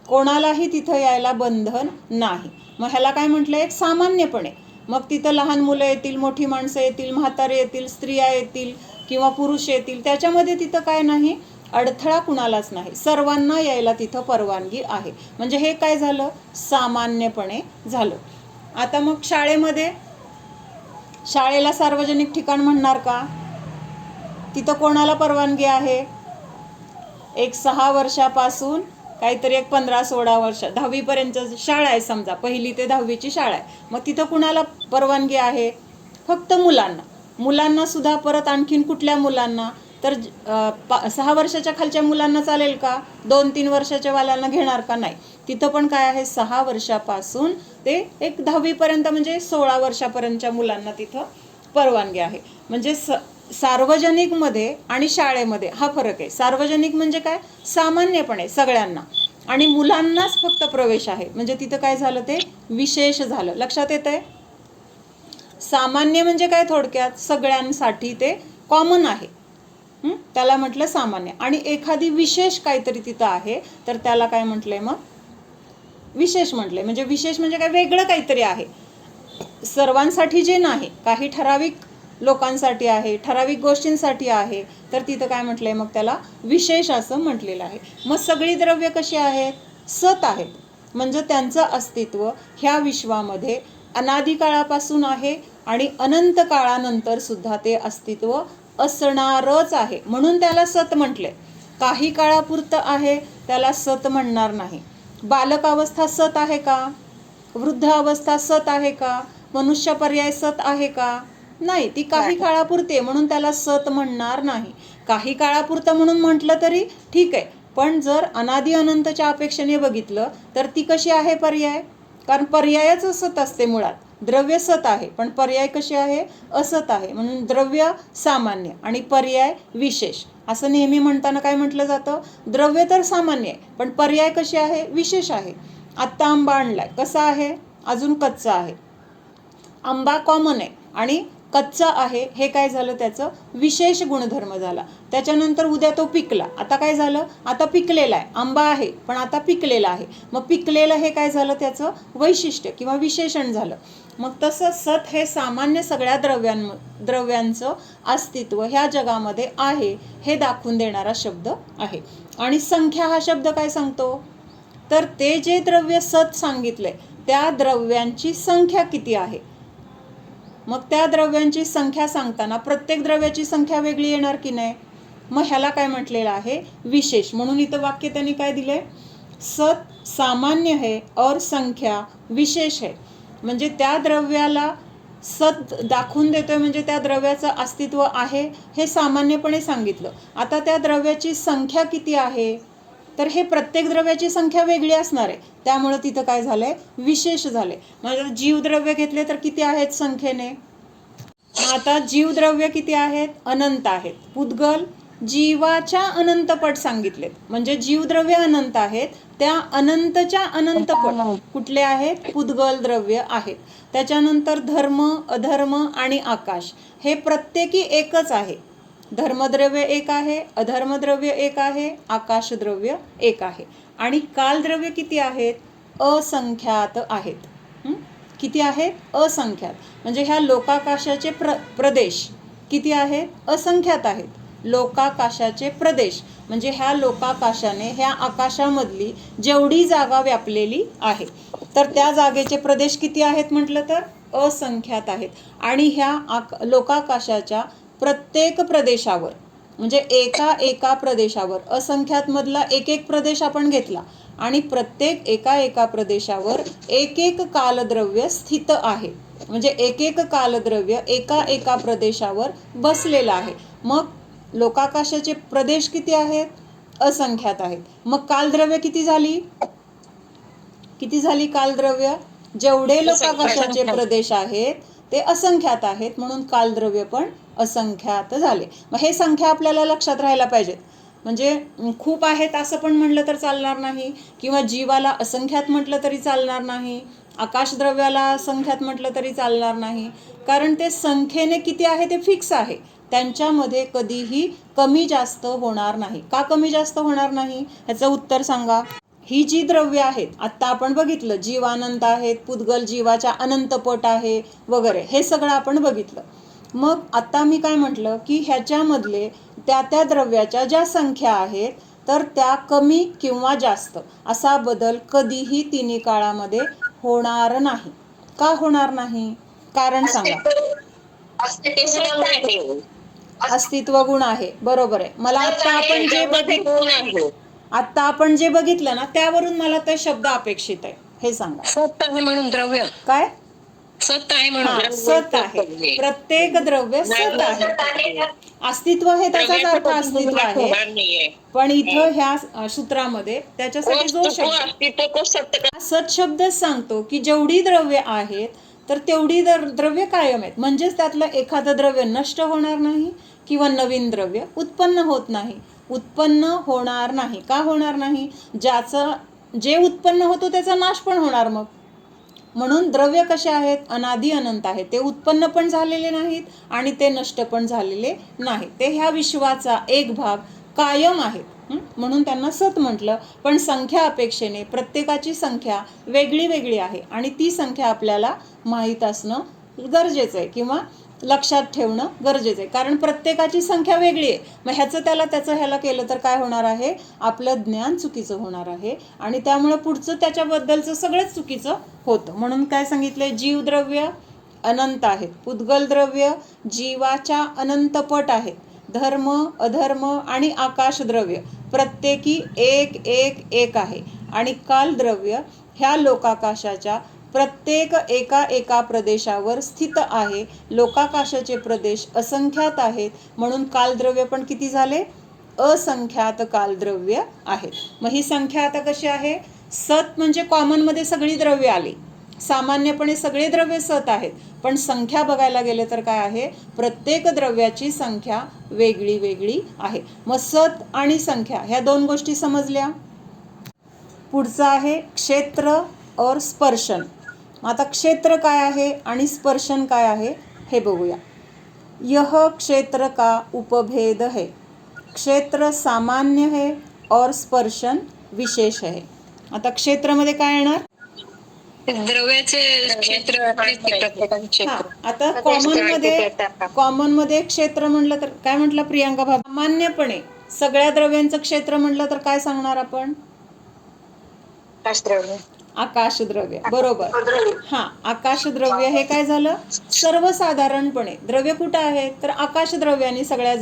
कोणालाही तिथं यायला बंधन नाही. मग ह्याला काय म्हटलं? एक सामान्यपणे. मग तिथं लहान मुलं येतील, मोठी माणसं येतील, म्हातारे येतील, स्त्रिया येतील किंवा पुरुष येतील, त्याच्यामध्ये तिथं काय नाही, अडथळा कुणालाच नाही, सर्वांना यायला तिथं परवानगी आहे. म्हणजे हे काय झालं? सामान्यपणे झालं. आता मग शाळेमध्ये, शाळेला सार्वजनिक ठिकाण म्हणणार का? तिथं कोणाला परवानगी आहे? एक 6 वर्षापासून काहीतरी एक 15-16 वर्ष, 10वीपर्यंत शाळा आहे समजा, 1ली ते 10वीची शाळा आहे. मग तिथं कुणाला परवानगी आहे? फक्त मुलांना. मुलांना सुद्धा परत आणखीन कुठल्या मुलांना? तर 6 वर्षाच्या खालच्या मुलांना चालेल का? 2-3 वर्षाच्या वाल्यांना घेणार का? नाही. तिथं पण काय आहे? 6 वर्षापासून ते एक 10वीपर्यंत म्हणजे 16 वर्षापर्यंतच्या मुलांना तिथं परवानगी आहे. म्हणजे सार्वजनिकमध्ये आणि शाळेमध्ये हा फरक आहे. सार्वजनिक म्हणजे काय? सामान्यपणे सगळ्यांना, आणि मुलांनाच फक्त प्रवेश आहे. म्हणजे तिथं काय झालं? ते विशेष झालं. लक्षात येतंय? सामान्य म्हणजे काय? थोडक्यात सगळ्यांसाठी ते कॉमन आहे, त्याला म्हटलं सामान्य. आणि एखादी विशेष काहीतरी तिथं आहे तर त्याला काय म्हटलंय? मग विशेष म्हटलंय. म्हणजे विशेष म्हणजे काय? वेगळं काहीतरी आहे, सर्वांसाठी जे नाही, काही ठराविक लोकांसाठी आहे, ठराविक गोष्टींसाठी आहे, तर तिथं काय म्हटलंय? मग त्याला विशेष असं म्हटलेलं आहे. मग सगळी द्रव्य कशी आहेत? सत आहेत. म्हणजे त्यांचं अस्तित्व ह्या विश्वामध्ये अनादी काळापासून आहे आणि अनंत काळानंतर सुद्धा ते अस्तित्व असणारच आहे, म्हणून त्याला सत म्हटले. काही काळापुरतं आहे त्याला सत म्हणणार नाही. बालकावस्था सत आहे का? वृद्ध अवस्था सत आहे का? मनुष्य पर्याय सत आहे का? नाही, ती काही काळापुरते, म्हणून त्याला सत म्हणणार नाही. काही काळापुरतं म्हणून म्हटलं तरी ठीक आहे, पण जर अनादी अनंतच्या अपेक्षेने बघितलं तर ती कशी आहे? पर्याय. कारण पर्यायच असत असते मुळात. द्रव्य सत आहे पण पर्याय कशी आहे? असत आहे. म्हणून द्रव्य सामान्य आणि पर्याय विशेष असं नेहमी म्हणताना काय म्हटलं जातं? द्रव्य तर सामान्य आहे पण पर्याय कशी आहे? विशेष आहे. आत्ता आंबा आणलाय, कसा आहे? अजून कच्चा आहे. आंबा कॉमन आहे आणि कच्चा आहे, हे काय झालं? त्याचं विशेष गुणधर्म झाला. त्याच्यानंतर उद्या तो पिकला, आता काय झालं? आता पिकलेला आहे. आंबा आहे पण आता पिकलेला आहे. मग पिकलेलं हे काय झालं? त्याचं वैशिष्ट्य किंवा विशेषण झालं. मग तसं सत हे सामान्य सगळ्या द्रव्यांचं अस्तित्व ह्या जगामध्ये आहे हे दाखवून देणारा शब्द आहे. आणि संख्या हा शब्द काय सांगतो? तर ते जे द्रव्य सत सांगितलंय त्या द्रव्यांची संख्या किती आहे. मग त्या द्रव्यांची संख्या सांगताना प्रत्येक द्रव्याची संख्या वेगळी येणार की नाही? मग ह्याला काय म्हटलेलं आहे? विशेष. म्हणून इथं वाक्य त्यांनी काय दिलंय? सत सामान्य है और संख्या विशेष है. म्हणजे त्या द्रव्याला सत दाखवून देतोय, म्हणजे त्या द्रव्याचं अस्तित्व आहे हे सामान्यपणे सांगितलं. आता त्या द्रव्याची संख्या किती आहे? तर हे प्रत्येक द्रव्याची संख्या वेगळी असणार आहे, त्यामुळं तिथं काय झालंय? विशेष झाले. म्हणजे जीवद्रव्य घेतले तर किती आहेत संख्येने? आता जीवद्रव्य किती आहेत? अनंत आहेत. पुद्गल जीवाच्या अनंतपट सांगितलेत. म्हणजे जीवद्रव्य अनंत आहेत, त्या अनंतच्या अनंतपट कुठले आहेत? पुद्गल द्रव्य आहेत. त्याच्यानंतर धर्म, अधर्म आणि आकाश हे प्रत्येकी एकच आहे. धर्मद्रव्य एक आहे, अधर्मद्रव्य एक आहे, आकाशद्रव्य एक आहे. आणि कालद्रव्य किती आहेत? असंख्यात आहेत. किती आहेत? असंख्यात. म्हणजे ह्या लोकाकाशाचे प्रदेश किती आहेत? असंख्यात आहेत. लोकाकाशाचे प्रदेश म्हणजे ह्या लोकाकाशाने ह्या आकाशामधली जेवढी जागा व्यापलेली आहे तर त्या जागेचे प्रदेश किती आहेत म्हटलं तर असंख्यात आहेत. आणि ह्या लोकाकाशाच्या प्रत्येक प्रदेशावर म्हणजे एका प्रदेशावर असंख्यात मधला एक प्रदेश आपण घेतला आणि प्रत्येक एका प्रदेशावर एक कालद्रव्य स्थित आहे. म्हणजे एक कालद्रव्य एका प्रदेशावर बसलेलं आहे. मग लोकाकाशाचे प्रदेश किती आहेत? असंख्यात आहेत. मग कालद्रव्य किती झाली? कालद्रव्य? जेवढे लोकाकाशाचे प्रदेश आहेत ते असंख्यात आहेत म्हणून कालद्रव्य पण असंख्यात झाले. मग हे संख्या आपल्याला लक्षात राहायला पाहिजेत. म्हणजे खूप आहेत असं पण म्हटलं तर चालणार नाही किंवा जीवाला असंख्यात म्हटलं तरी चालणार नाही, आकाशद्रव्याला असंख्यात म्हटलं तरी चालणार नाही. कारण ते संख्येने किती आहे ते फिक्स आहे. त्यांच्यामध्ये कधीही कमी जास्त होणार नाही. का कमी जास्त होणार नाही ह्याचं उत्तर सांगा. ही जी द्रव्य आहेत आत्ता आपण बघितलं, जीव अनंत आहेत, पुद्गल जीवाच्या अनंत पट आहे वगैरे, हे सगळं आपण बघितलं. मग आता मी काय म्हटलं की ह्याच्यामधले त्या द्रव्याच्या ज्या संख्या आहेत तर त्या कमी किंवा जास्त असा बदल कधीही तिन्ही काळामध्ये होणार नाही. का होणार नाही? कारण सांगा. अस्तित्व गुण आहे. बरोबर आहे. मला आता आपण जे बघितलं ना त्यावरून मला ते शब्द अपेक्षित आहे. हे सांगा. सत आहे म्हणून द्रव्य काय? सत आहे म्हणून सत आहे. प्रत्येक द्रव्य सत आहे. अस्तित्व आहे त्याचाच अर्थ अस्तित्व आहे. पण इथं ह्या सूत्रामध्ये त्याच्यासाठी जो शब्द सत शब्दच सांगतो की जेवढी द्रव्य आहेत तर तेवढी द्रव्य कायम आहेत. म्हणजेच त्यातलं एखादं द्रव्य नष्ट होणार नाही किंवा नवीन द्रव्य उत्पन्न होत नाही. उत्पन्न होणार नाही. का होणार नाही? जे उत्पन्न होतो त्याचा नाश पण होणार. मग म्हणून द्रव्य कसे आहेत? अनादि अनंत आहेत. ते उत्पन्न पण झालेले नाहीत आणि ते नष्ट पण झालेले नाहीत. ते ह्या विश्वाचा एक भाग कायम आहेत म्हणून त्यांना सत म्हटलं. पण संख्या अपेक्षेने प्रत्येकाची संख्या वेगळी वेगळी आहे आणि ती संख्या आपल्याला माहीत असणं गरजेचं आहे किंवा लक्षात ठेवणं गरजेचं आहे. कारण प्रत्येकाची संख्या वेगळी आहे. मग त्याचं ह्याला केलं तर काय होणार आहे? आपलं ज्ञान चुकीचं होणार आहे आणि त्यामुळे पुढचं त्याच्याबद्दलचं सगळंच चुकीचं होतं. म्हणून काय सांगितलंय? जीवद्रव्य अनंत आहेत, पुद्गल द्रव्य जीवाच्या अनंत पट आहेत, धर्म अधर्म आणि आकाशद्रव्य प्रत्येकी एक आहे आणि कालद्रव्य ह्या लोकाकाशाच्या प्रत्येक एका प्रदेशावर स्थित आहे. लोकाकाशाचे प्रदेश असंख्यात आहेत म्हणून कालद्रव्य पण किती झाले? असंख्यात कालद्रव्य आहेत. मग ही संख्या आता कशी आहे? सत म्हणजे कॉमनमध्ये सगळी द्रव्य आली. सामान्यपणे सगळे द्रव्य सत आहेत. पण संख्या बघायला गेले तर काय आहे? प्रत्येक द्रव्याची संख्या वेगळी वेगळी आहे. मग सत आणि संख्या ह्या दोन गोष्टी समजल्या. पुढचं आहे क्षेत्र और स्पर्शन. आता क्षेत्र काय आहे आणि स्पर्शन काय आहे हे बघूया. यह क्षेत्र का उपभेद है. क्षेत्र सामान्य है और स्पर्शन विशेष है. आता क्षेत्रामध्ये काय येणार? द्रव्याचे क्षेत्र. आता कॉमन मध्ये क्षेत्र म्हटलं तर काय म्हटलं प्रियांका भाभी? सामान्यपणे सगळ्या द्रव्यांचं क्षेत्र म्हटलं तर काय सांगणार आपण? आकाशद्रव्य. बरोबर. आकाशद्रव्य हे काय झालं? सर्वसाधारणपणे द्रव्य कुठं आहे तर आकाशद्रव्यांनी सगळ्या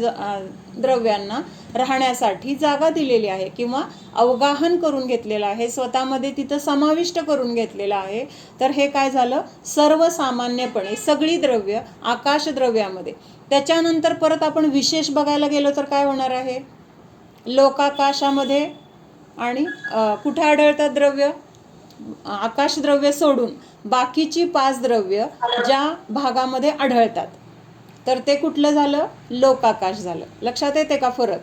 द्रव्यांना राहण्यासाठी जागा दिलेली आहे किंवा अवगाहन करून घेतलेलं आहे, स्वतःमध्ये तिथं समाविष्ट करून घेतलेलं आहे. तर हे काय झालं? सर्वसामान्यपणे सगळी द्रव्य आकाशद्रव्यामध्ये. त्याच्यानंतर परत आपण विशेष बघायला गेलो तर काय होणार आहे? लोकाकाशामध्ये आणि कुठे आढळतात द्रव्य? आकाशद्रव्य सोडून बाकीची 5 द्रव्य ज्या भागामध्ये आढळतात तर ते कुठलं झालं? लोकाकाश झालं. लक्षात येते का फरक?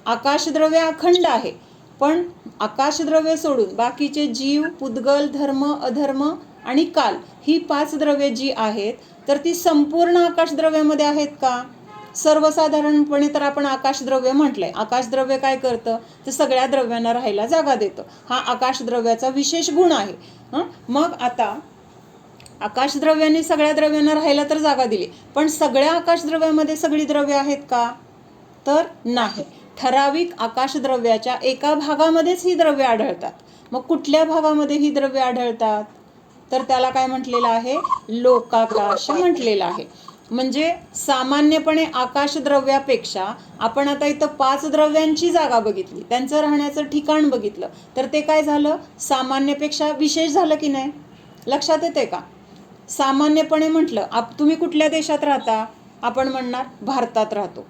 आकाशद्रव्य अखंड आहे पण आकाशद्रव्य सोडून बाकीचे जीव, पुद्गल, धर्म, अधर्म आणि काल ही 5 द्रव्ये जी आहेत तर ती संपूर्ण आकाशद्रव्यामध्ये आहेत का? सर्वसाधारणपणे तर आपण आकाशद्रव्य म्हटलंय. आकाशद्रव्य काय करतं तर सगळ्या द्रव्यांना राहायला जागा देतं. हा आकाशद्रव्याचा विशेष गुण आहे. मग आता आकाशद्रव्याने सगळ्या द्रव्यांना राहायला तर जागा दिली, पण सगळ्या आकाशद्रव्यामध्ये सगळी द्रव्य आहेत का? तर नाही. ठराविक आकाशद्रव्याच्या एका भागामध्येच ही द्रव्य आढळतात. मग कुठल्या भागामध्ये ही द्रव्य आढळतात? तर त्याला काय म्हटलेलं आहे? लोकाकाश म्हटलेलं आहे. म्हणजे सामान्यपणे आकाशद्रव्यापेक्षा आपण आता इथं 5 द्रव्यांची जागा बघितली, त्यांचं राहण्याचं ठिकाण बघितलं, तर ते काय झालं? सामान्यपेक्षा विशेष झालं की नाही? लक्षात येते का? सामान्यपणे म्हटलं तुम्ही कुठल्या देशात राहता? आपण म्हणणार भारतात राहतो.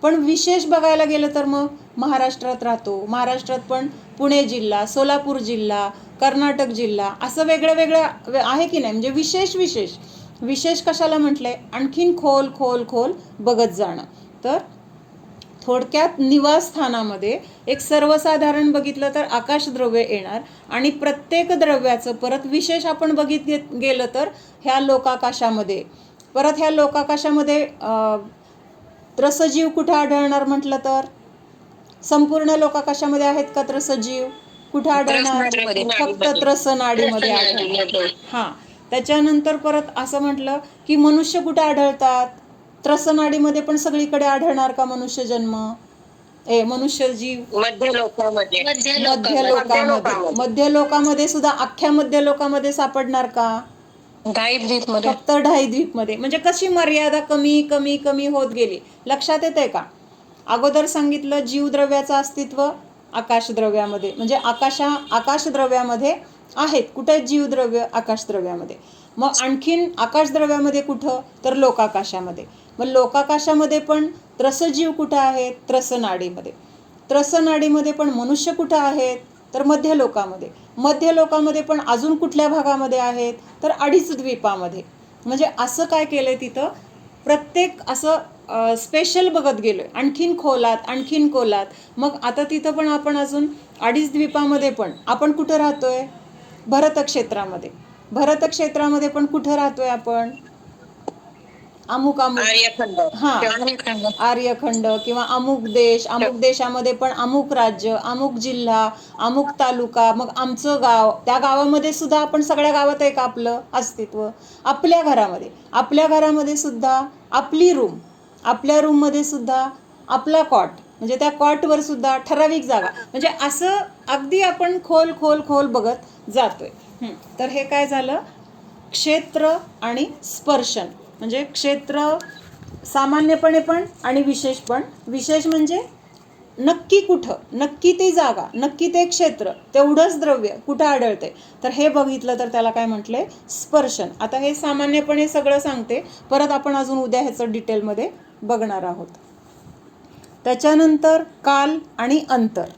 पण विशेष बघायला गेलं तर मग महाराष्ट्रात राहतो. महाराष्ट्रात पण पुणे जिल्हा, सोलापूर जिल्हा, कर्नाटक जिल्हा असं वेगळं वेगळं आहे की नाही? म्हणजे विशेष विशेष विशेष कशाला म्हटलंय? आणखीन खोल खोल खोल बघत जाणं. तर थोडक्यात निवासस्थानामध्ये एक सर्वसाधारण बघितलं तर आकाशद्रव्य येणार आणि प्रत्येक द्रव्याचं परत विशेष आपण गेलं तर ह्या लोकाकाशामध्ये, परत ह्या लोकाकाशामध्ये त्रसजीव कुठे आढळणार म्हटलं तर? संपूर्ण लोकाकाशामध्ये आहेत का त्रसजीव? कुठे आढळणार? फक्त त्रसनाडीमध्ये आढळणार. हां, त्याच्यानंतर परत असं म्हटलं की मनुष्य कुठे आढळतात? त्रसनाडीमध्ये पण सगळीकडे आढळणार का मनुष्य जन्म? मनुष्य जीव मध्य लोकांमध्ये मध्य लोकामध्ये सुद्धा अख्ख्या मध्य लोकामध्ये सापडणार का? द्वीपमध्ये फक्त द्वीपमध्ये. म्हणजे कशी मर्यादा कमी कमी कमी होत गेली, लक्षात येते का? अगोदर सांगितलं जीवद्रव्याचं अस्तित्व आकाशद्रव्यामध्ये, म्हणजे आकाशद्रव्यामध्ये आहेत. कुठे जीवद्रव्य? आकाशद्रव्यामध्ये. मग आणखीन आकाशद्रव्यामध्ये कुठं? तर लोकाकाशामध्ये. मग लोकाकाशामध्ये पण त्रसजीव कुठं आहेत? त्रसनाडीमध्ये. त्रसनाडीमध्ये पण मनुष्य कुठं आहेत? तर मध्य लोकामध्ये. मध्य लोकामध्ये पण अजून कुठल्या भागामध्ये आहेत? तर 2.5 द्वीपामध्ये. म्हणजे असं काय केलंय तिथं? प्रत्येक असं स्पेशल बघत गेलोय, आणखीन खोलात आणखीन खोलात. मग आता तिथं पण आपण अजून 2.5 द्वीपामध्ये पण आपण कुठं राहतोय? भरतक्षेत्रामध्ये. भरतक्षेत्रामध्ये पण कुठं राहतोय आपण? अमुक आर्यखंड किंवा अमुक देश, अमुक देशामध्ये पण अमुक राज्य, अमुक जिल्हा, अमुक तालुका, मग आमचं गाव, त्या गावामध्ये सुद्धा आपण सगळ्या गावात आहे का आपलं अस्तित्व? आपल्या घरामध्ये सुद्धा आपली रूम, आपल्या रूममध्ये सुद्धा आपला कॉट, म्हणजे त्या कॉटवर सुद्धा ठराविक जागा. म्हणजे असं अगदी आपण खोल खोल खोल बघत जातोय. तर हे काय झालं? क्षेत्र आणि स्पर्शन. म्हणजे क्षेत्र सामान्यपणे पण आणि विशेष पण. विशेष म्हणजे नक्की कुठं, नक्की ती जागा, नक्की ते क्षेत्र, तेवढंच द्रव्य कुठं आढळते, तर हे बघितलं तर त्याला काय म्हटलंय? स्पर्शन. आता हे सामान्यपणे सगळं सांगते, परत आपण अजून उद्या ह्याचं डिटेलमध्ये बघणार आहोत. त्याच्यानंतर काल आणि अंतर,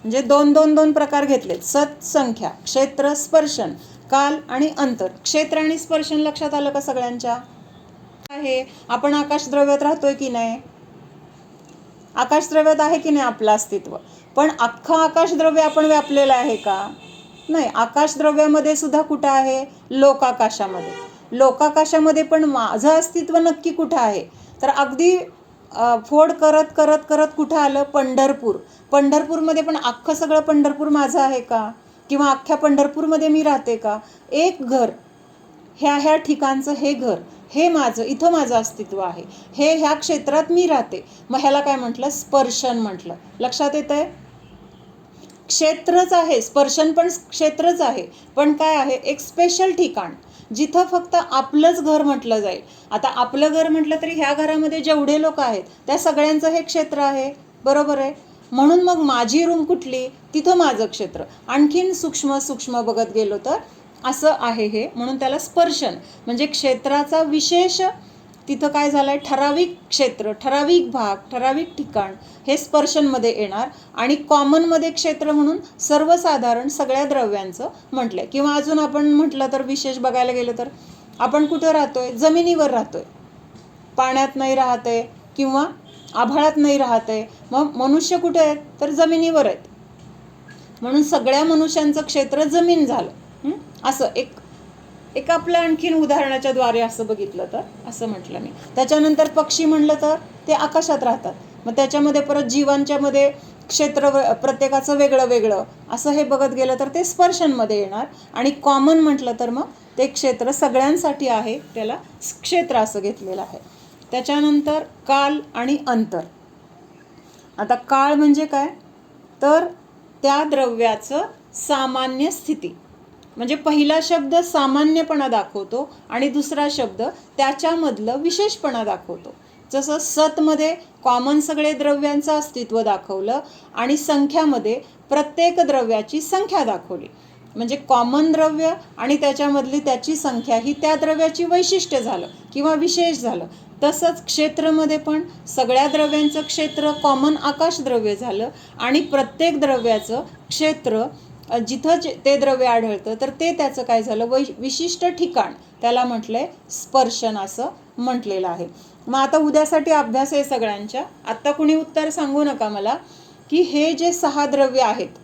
म्हणजे दोन प्रकार घेतलेत. सत्संख्या, क्षेत्र, स्पर्शन, काल आणि अंतर. क्षेत्र आणि स्पर्शन लक्षात आलं का सगळ्यांच्या? आहे आपण आकाशद्रव्यात राहतोय की नाही? आकाशद्रव्यात आहे की नाही आपलं अस्तित्व? पण अख्खं आकाशद्रव्य आपण व्यापलेलं आहे का? नाही. आकाशद्रव्यामध्ये सुद्धा कुठं आहे? लोकाकाशामध्ये. लोकाकाशामध्ये पण माझं अस्तित्व नक्की कुठं आहे? तर अगदी फोड करत करत करत कुठं आलं? पंढरपूर. पंढरपूरमध्ये पण अख्खं सगळं पंढरपूर माझं आहे का? किंवा अख्ख्या पंढरपूरमध्ये मी राहते का? एक घर, ह्या ठिकाणचं हे घर, हे माझं, इथं माझं अस्तित्व आहे, हे ह्या क्षेत्रात मी राहते. मग ह्याला काय म्हटलं? स्पर्शन म्हटलं. लक्षात येत आहे? क्षेत्रच आहे, स्पर्शन पण क्षेत्रच आहे, पण काय आहे? एक स्पेशल ठिकाण जिथं फक्त आपलंच घर म्हटलं जाईल. आता आपलं घर म्हटलं तरी ह्या घरामध्ये जेवढे लोक आहेत त्या सगळ्यांचं हे क्षेत्र आहे, बरोबर आहे? म्हणून मग माझी रूम कुठली? तिथं माझं क्षेत्र. आणखीन सूक्ष्म सूक्ष्म बघत गेलो तर असं आहे हे. म्हणून त्याला स्पर्शन म्हणजे क्षेत्राचा विशेष तिथं काय झालंय? ठराविक क्षेत्र, ठराविक भाग, ठराविक ठिकाण हे स्पर्शनमध्ये येणार. आणि कॉमनमध्ये क्षेत्र म्हणून सर्वसाधारण सगळ्या द्रव्यांचं म्हटलंय. किंवा अजून आपण म्हटलं तर विशेष बघायला गेलं तर आपण कुठं राहतोय? जमिनीवर राहतोय, पाण्यात नाही राहतंय किंवा आभाळात नाही राहतंय. मग मनुष्य कुठे आहेत? तर जमिनीवर आहेत. म्हणून सगळ्या मनुष्यांचं क्षेत्र जमीन झालं. असं एक आपलं आणखीन उदाहरणाच्या द्वारे असं बघितलं तर असं म्हटलं मी. त्याच्यानंतर पक्षी म्हणलं तर ते आकाशात राहतात. मग त्याच्यामध्ये परत जीवांच्या मध्ये क्षेत्र प्रत्येकाचं वेगळं वेगळं असं हे बघत गेलं तर ते स्पर्शनमध्ये येणार. आणि कॉमन म्हटलं तर मग ते क्षेत्र सगळ्यांसाठी आहे, त्याला क्षेत्र असं घेतलेलं आहे. त्याच्यानंतर काल आणि अंतर. आता काळ म्हणजे काय, तर त्या द्रव्याचं सामान्य स्थिती, म्हणजे पहिला शब्द सामान्यपणा दाखवतो आणि दुसरा शब्द त्याच्यामधलं विशेषपणा दाखवतो. जसं सतमध्ये कॉमन सगळे द्रव्यांचं अस्तित्व दाखवलं आणि संख्यामध्ये प्रत्येक द्रव्याची संख्या दाखवली. म्हणजे कॉमन द्रव्य आणि त्याच्यामधली त्याची संख्या ही त्या द्रव्याची वैशिष्ट्य झालं किंवा विशेष झालं. तसंच क्षेत्रमध्ये पण सगळ्या द्रव्यांचं क्षेत्र कॉमन आकाश द्रव्य झालं आणि प्रत्येक द्रव्याचं क्षेत्र जिथं ते द्रव्य आढळतं तर ते त्याचं काय झालं, विशिष्ट ठिकाण, त्याला म्हटलंय स्पर्शन असं म्हटलेलं आहे. मग आता उद्यासाठी अभ्यास आहे सगळ्यांच्या. आत्ता कुणी उत्तर सांगू नका मला की हे जे 6 द्रव्य आहेत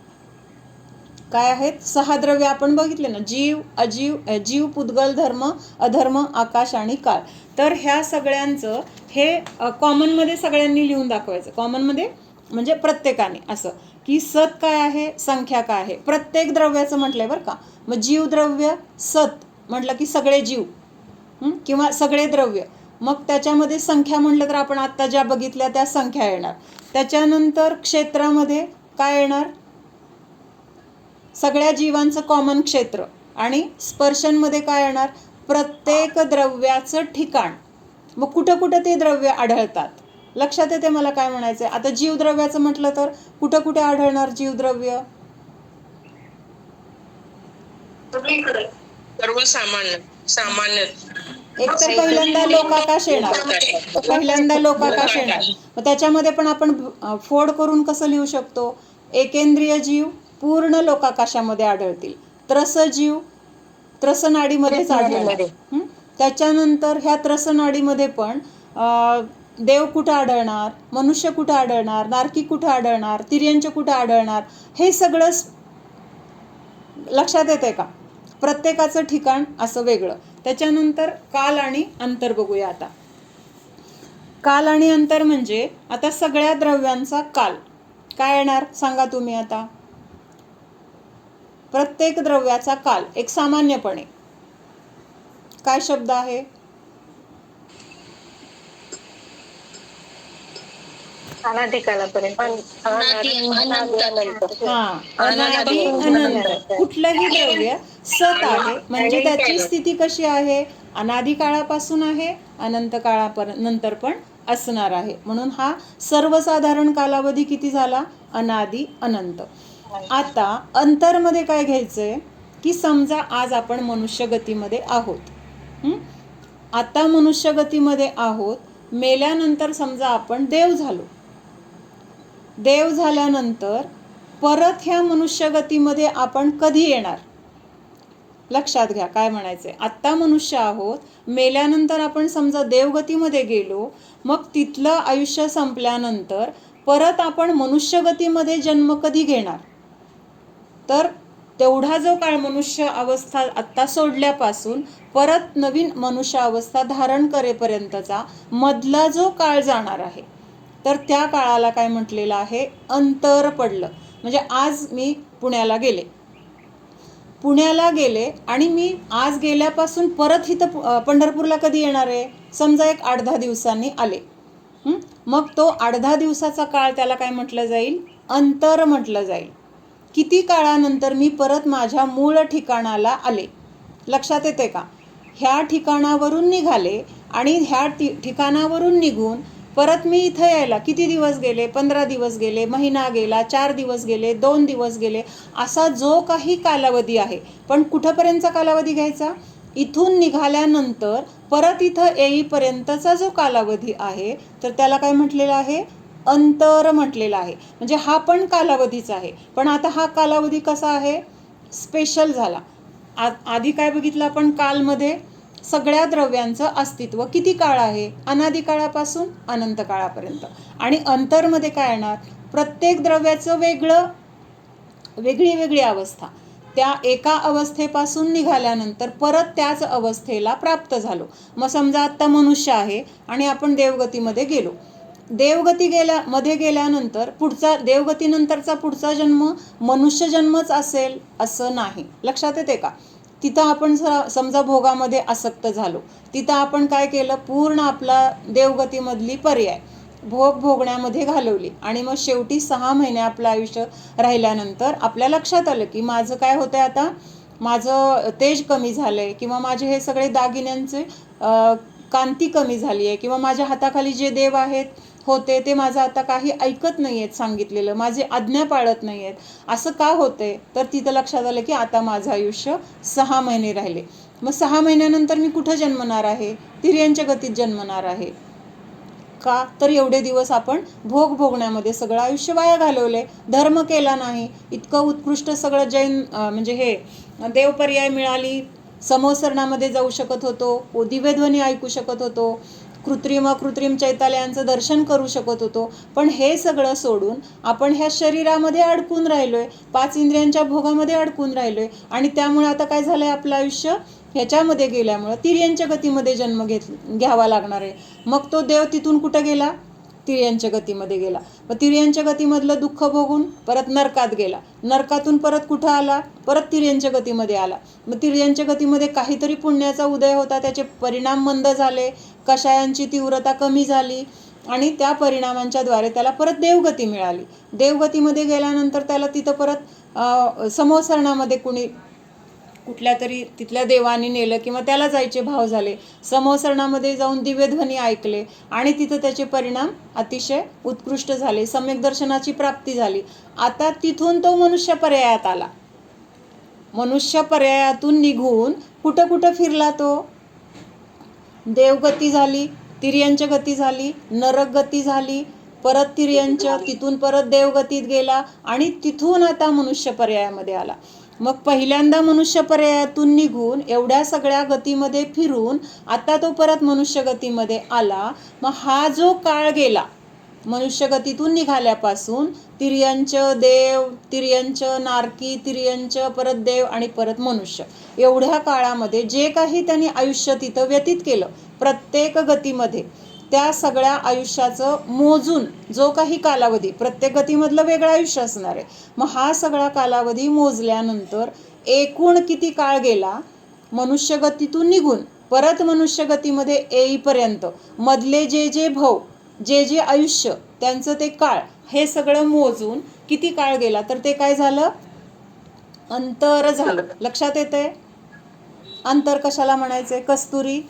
काय आहेत. 6 द्रव्य आपण बघितले ना, जीव, अजीव, जीव, पुद्गल, धर्म, अधर्म, आकाश आणि काळ. तर ह्या सगळ्यांचं हे कॉमनमध्ये सगळ्यांनी लिहून दाखवायचं. कॉमनमध्ये म्हणजे प्रत्येकाने असं की सत काय आहे, संख्या काय आहे, प्रत्येक द्रव्याचं म्हटलंय बरं का. मग जीव द्रव्य सत म्हटलं की सगळे जीव किंवा सगळे द्रव्य. मग त्याच्यामध्ये संख्या म्हटलं तर आपण आत्ता ज्या बघितल्या त्या संख्या येणार. त्याच्यानंतर क्षेत्रामध्ये काय येणार, सगळ्या जीवांचं कॉमन क्षेत्र. आणि स्पर्शनमध्ये काय येणार, प्रत्येक द्रव्याचं ठिकाण. मग कुठं कुठं ते द्रव्य आढळतात, लक्षात येते मला काय म्हणायचं आहे. आता जीवद्रव्याचं म्हटलं तर कुठं कुठे आढळणार जीवद्रव्य, सर्व सामान्य सामान्य एक तर पहिल्यांदा लोकाकाश येणार. पहिल्यांदा लोकाकाश येणार. मग त्याच्यामध्ये पण आपण फोड करून कसं लिहू शकतो, एकेंद्रिय जीव पूर्ण लोकाकाशामध्ये आढळतील. त्रसजीव त्रसनाडीमध्येच आढळणार. त्याच्यानंतर ह्या त्रसनाडीमध्ये पण देव कुठं आढळणार, मनुष्य कुठं आढळणार, नारकी कुठं आढळणार, तिर्यंच कुठं आढळणार, हे सगळं लक्षात येते का. प्रत्येकाचं ठिकाण असं वेगळं. त्याच्यानंतर काल आणि अंतर बघूया आता. काल आणि अंतर म्हणजे आता सगळ्या द्रव्यांचा काल काय येणार सांगा तुम्ही. आता प्रत्येक द्रव्याचा काल एक सामान्यपणे काय शब्द आहे, अनाधिकालापर्यंत. अनादि अनंत. कुठलंही द्रव्य सत आहे म्हणजे त्याची स्थिती कशी आहे, अनादि काळापासून आहे, अनंत काळानंतर पण असणार आहे. म्हणून हा सर्वसाधारण कालावधी किती झाला, अनादि अनंत. आता अंतरमध्ये काय घ्यायचंय की समजा आज आपण मनुष्य गतीमध्ये आहोत. आता मनुष्य गतीमध्ये आहोत, मेल्यानंतर समजा आपण देव झालो. देव झाल्यानंतर परत ह्या मनुष्य गतीमध्ये आपण कधी येणार, लक्षात घ्या काय म्हणायचंय. आत्ता मनुष्य आहोत, मेल्यानंतर आपण समजा देवगतीमध्ये गेलो, मग तिथलं आयुष्य संपल्यानंतर परत आपण मनुष्यगतीमध्ये जन्म कधी घेणार, तर तेवढा जो काळ मनुष्य अवस्था आत्ता सोडल्यापासून परत नवीन मनुष्य अवस्था धारण करेपर्यंतचा मधला जो काळ जाणार आहे, तर त्या काळाला काय म्हटलेलं आहे, अंतर पडलं. म्हणजे आज मी पुण्याला गेले आणि मी आज गेल्यापासून परत इथं पंढरपूरला कधी येणार आहे, समजा एक 8-10 दिवसांनी आले. मग तो 8-10 दिवसाचा काळ त्याला काय म्हटलं जाईल, अंतर म्हटलं जाईल. किती काळानंतर मी परत माझ्या मूळ ठिकाणाला आले, लक्षात येते का. ह्या ठिकाणावरून निघाले आणि ह्या ठिकाणावरून निघून परत मी इथं यायला किती दिवस गेले, 15 दिवस गेले, महिना गेला, 4 दिवस गेले, 2 दिवस गेले, असा जो काही कालावधी आहे. पण कुठंपर्यंतचा कालावधी घ्यायचा, इथून निघाल्यानंतर परत इथं येईपर्यंतचा जो कालावधी आहे तर त्याला काय म्हटलेलं आहे, अंतर म्हटलेलं आहे. म्हणजे हा पण कालावधीच आहे, पण आता हा कालावधी कसा आहे, स्पेशल झाला. आधी काय बघितलं आपण, कालमध्ये सगळ्या द्रव्यांचं अस्तित्व किती काळ आहे, अनादि काळापासून अनंत काळापर्यंत. आणि अंतरमध्ये काय येणार, प्रत्येक द्रव्याचं वेगळी वेगळी अवस्था. त्या एका अवस्थेपासून निघाल्यानंतर परत त्याच अवस्थेला प्राप्त झालो. मग समजा आत्ता मनुष्य आहे आणि आपण देवगतीमध्ये गेलो, देवगती मध्ये गेल्यानंतर देवगतीनंतरचा पुढचा जन्म मनुष्य जन्मच असेल असं नाही. लक्षात येते का? तिथं आपण समजा भोगामध्ये आसक्त झालो, तिथं आपण काय केलं, पूर्ण आपला देवगतीमधली पर्याय भोगण्यामध्ये घालवली आणि मग शेवटी 6 महिने आपलं आयुष्य राहिल्यानंतर आपल्या लक्षात आलं की माझं काय होतंय, आता माझं तेज कमी झालंय किंवा माझे हे सगळे दागिन्यांचे कांती कमी झाली आहे किंवा माझ्या हाताखाली जे देव होते ते माझं आता काही ऐकत नाही आहेत, सांगितलेलं माझे आज्ञा पाळत नाही आहेत. असं का होतंय? तर तिथं लक्षात आलं की आता माझं आयुष्य 6 महिने राहिले. मग 6 महिन्यानंतर मी कुठं जन्मणार आहे? तिर्यंच्या गतीत जन्मणार आहे. का? तर एवढे दिवस आपण भोगण्यामध्ये सगळं आयुष्य वाया घालवले, धर्म केला नाही. इतकं उत्कृष्ट सगळं जैन म्हणजे हे देवपर्याय मिळाली, समोसरणामध्ये जाऊ शकत होतो, दिव्यध्वनी ऐकू शकत होतो, कृत्रिम चैतालयांचं दर्शन करू शकत होतो. पण हे सगळं सोडून आपण ह्या शरीरामध्ये अडकून राहिलोय, 5 इंद्रियांच्या भोगामध्ये अडकून राहिलोय आणि त्यामुळे आता काय झालंय, आपलं आयुष्य ह्याच्यामध्ये गेल्यामुळं तिर्यंच्या गतीमध्ये जन्म घ्यावा लागणार आहे. मग तो देव तिथून कुठं गेला? तिर्यंच्या गतीमध्ये गेला. मग तिर्यंच्या गतीमधलं दुःख भोगून परत नरकात गेला, नरकातून परत कुठं आला? परत तिर्यंच्या गतीमध्ये आला. मग तिर्यंच्या गतीमध्ये काहीतरी पुण्याचा उदय होता, त्याचे परिणाम मंद झाले, कषायांची तीव्रता कमी झाली आणि त्या परिणामांच्या द्वारे त्याला परत देवगती मिळाली. देवगतीमध्ये गेल्यानंतर त्याला तिथं परत समोसरणामध्ये कुठल्या तरी तिथल्या देवानी नेलं किंवा त्याला जायचे भाव झाले, समोसरणामध्ये जाऊन दिव्यध्वनी ऐकले आणि तिथं त्याचे परिणाम अतिशय उत्कृष्ट झाले, सम्यक दर्शनाची प्राप्ती झाली. आता तिथून तो मनुष्य पर्यायात आला. मनुष्य पर्यायातून निघून कुठं फिरला तो? देवगती झाली, तिर्यंच्या गती झाली, नरक गती झाली, परत तिर्यंच्या, तिथून परत देवगतीत गेला आणि तिथून आता मनुष्य पर्यायामध्ये आला. मग पहिल्यांदा मनुष्य पर्यायातून निघून एवढ्या सगळ्या गतीमध्ये फिरून आता तो परत मनुष्य गतीमध्ये आला. मग हा जो काळ गेला मनुष्य गतीतून निघाल्यापासून, तिर्यंच देव, तिर्यंच नारकी, तिर्यंच परत देव आणि परत मनुष्य, एवढ्या काळामध्ये जे काही त्यांनी आयुष्य तिथं व्यतीत केलं प्रत्येक गतीमध्ये, त्या सगळ्या आयुष्याचं मोजून जो काही कालावधी, प्रत्येक गतीमधलं वेगळं आयुष्य असणार आहे, मग हा सगळा कालावधी मोजल्यानंतर एकूण किती काळ गेला मनुष्य गतीतून निघून परत मनुष्य गतीमध्ये येईपर्यंत, मधले जे भव, जे आयुष्य, त्यांचं ते काळ, हे सगळं मोजून किती काळ गेला, तर ते काय झालं? अंतर झालं. लक्षात येतंय? अंतर कशाला म्हणायचंय? कस्तुरी,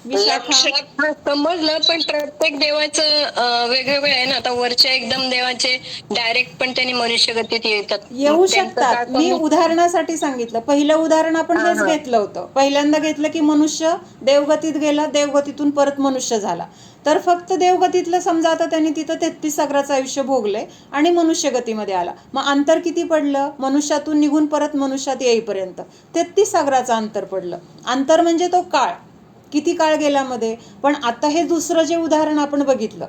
विशाखा? समजलं, पण प्रत्येक देवाचं वेगवेगळं आहे ना. आता वरच्या एकदम देवाचे डायरेक्ट पण त्यांनी मनुष्य गतीत येऊ शकतात. मी उदाहरणासाठी सांगितलं. पहिलं उदाहरण आपण हेच घेतलं होतं. पहिल्यांदा घेतलं की मनुष्य देवगतीत गेला, देवगतीतून परत मनुष्य झाला. तर फक्त देवगतीतलं समजा आता त्यांनी तिथं 33 सागराचं आयुष्य भोगलंय आणि मनुष्य गतीमध्ये आला. मग अंतर किती पडलं? मनुष्यातून निघून परत मनुष्यात येईपर्यंत 33 सागराचं अंतर पडलं. अंतर म्हणजे तो काळ, किती काळ गेला मध्ये. पण आता हे दुसरं जे उदाहरण आपण बघितलं,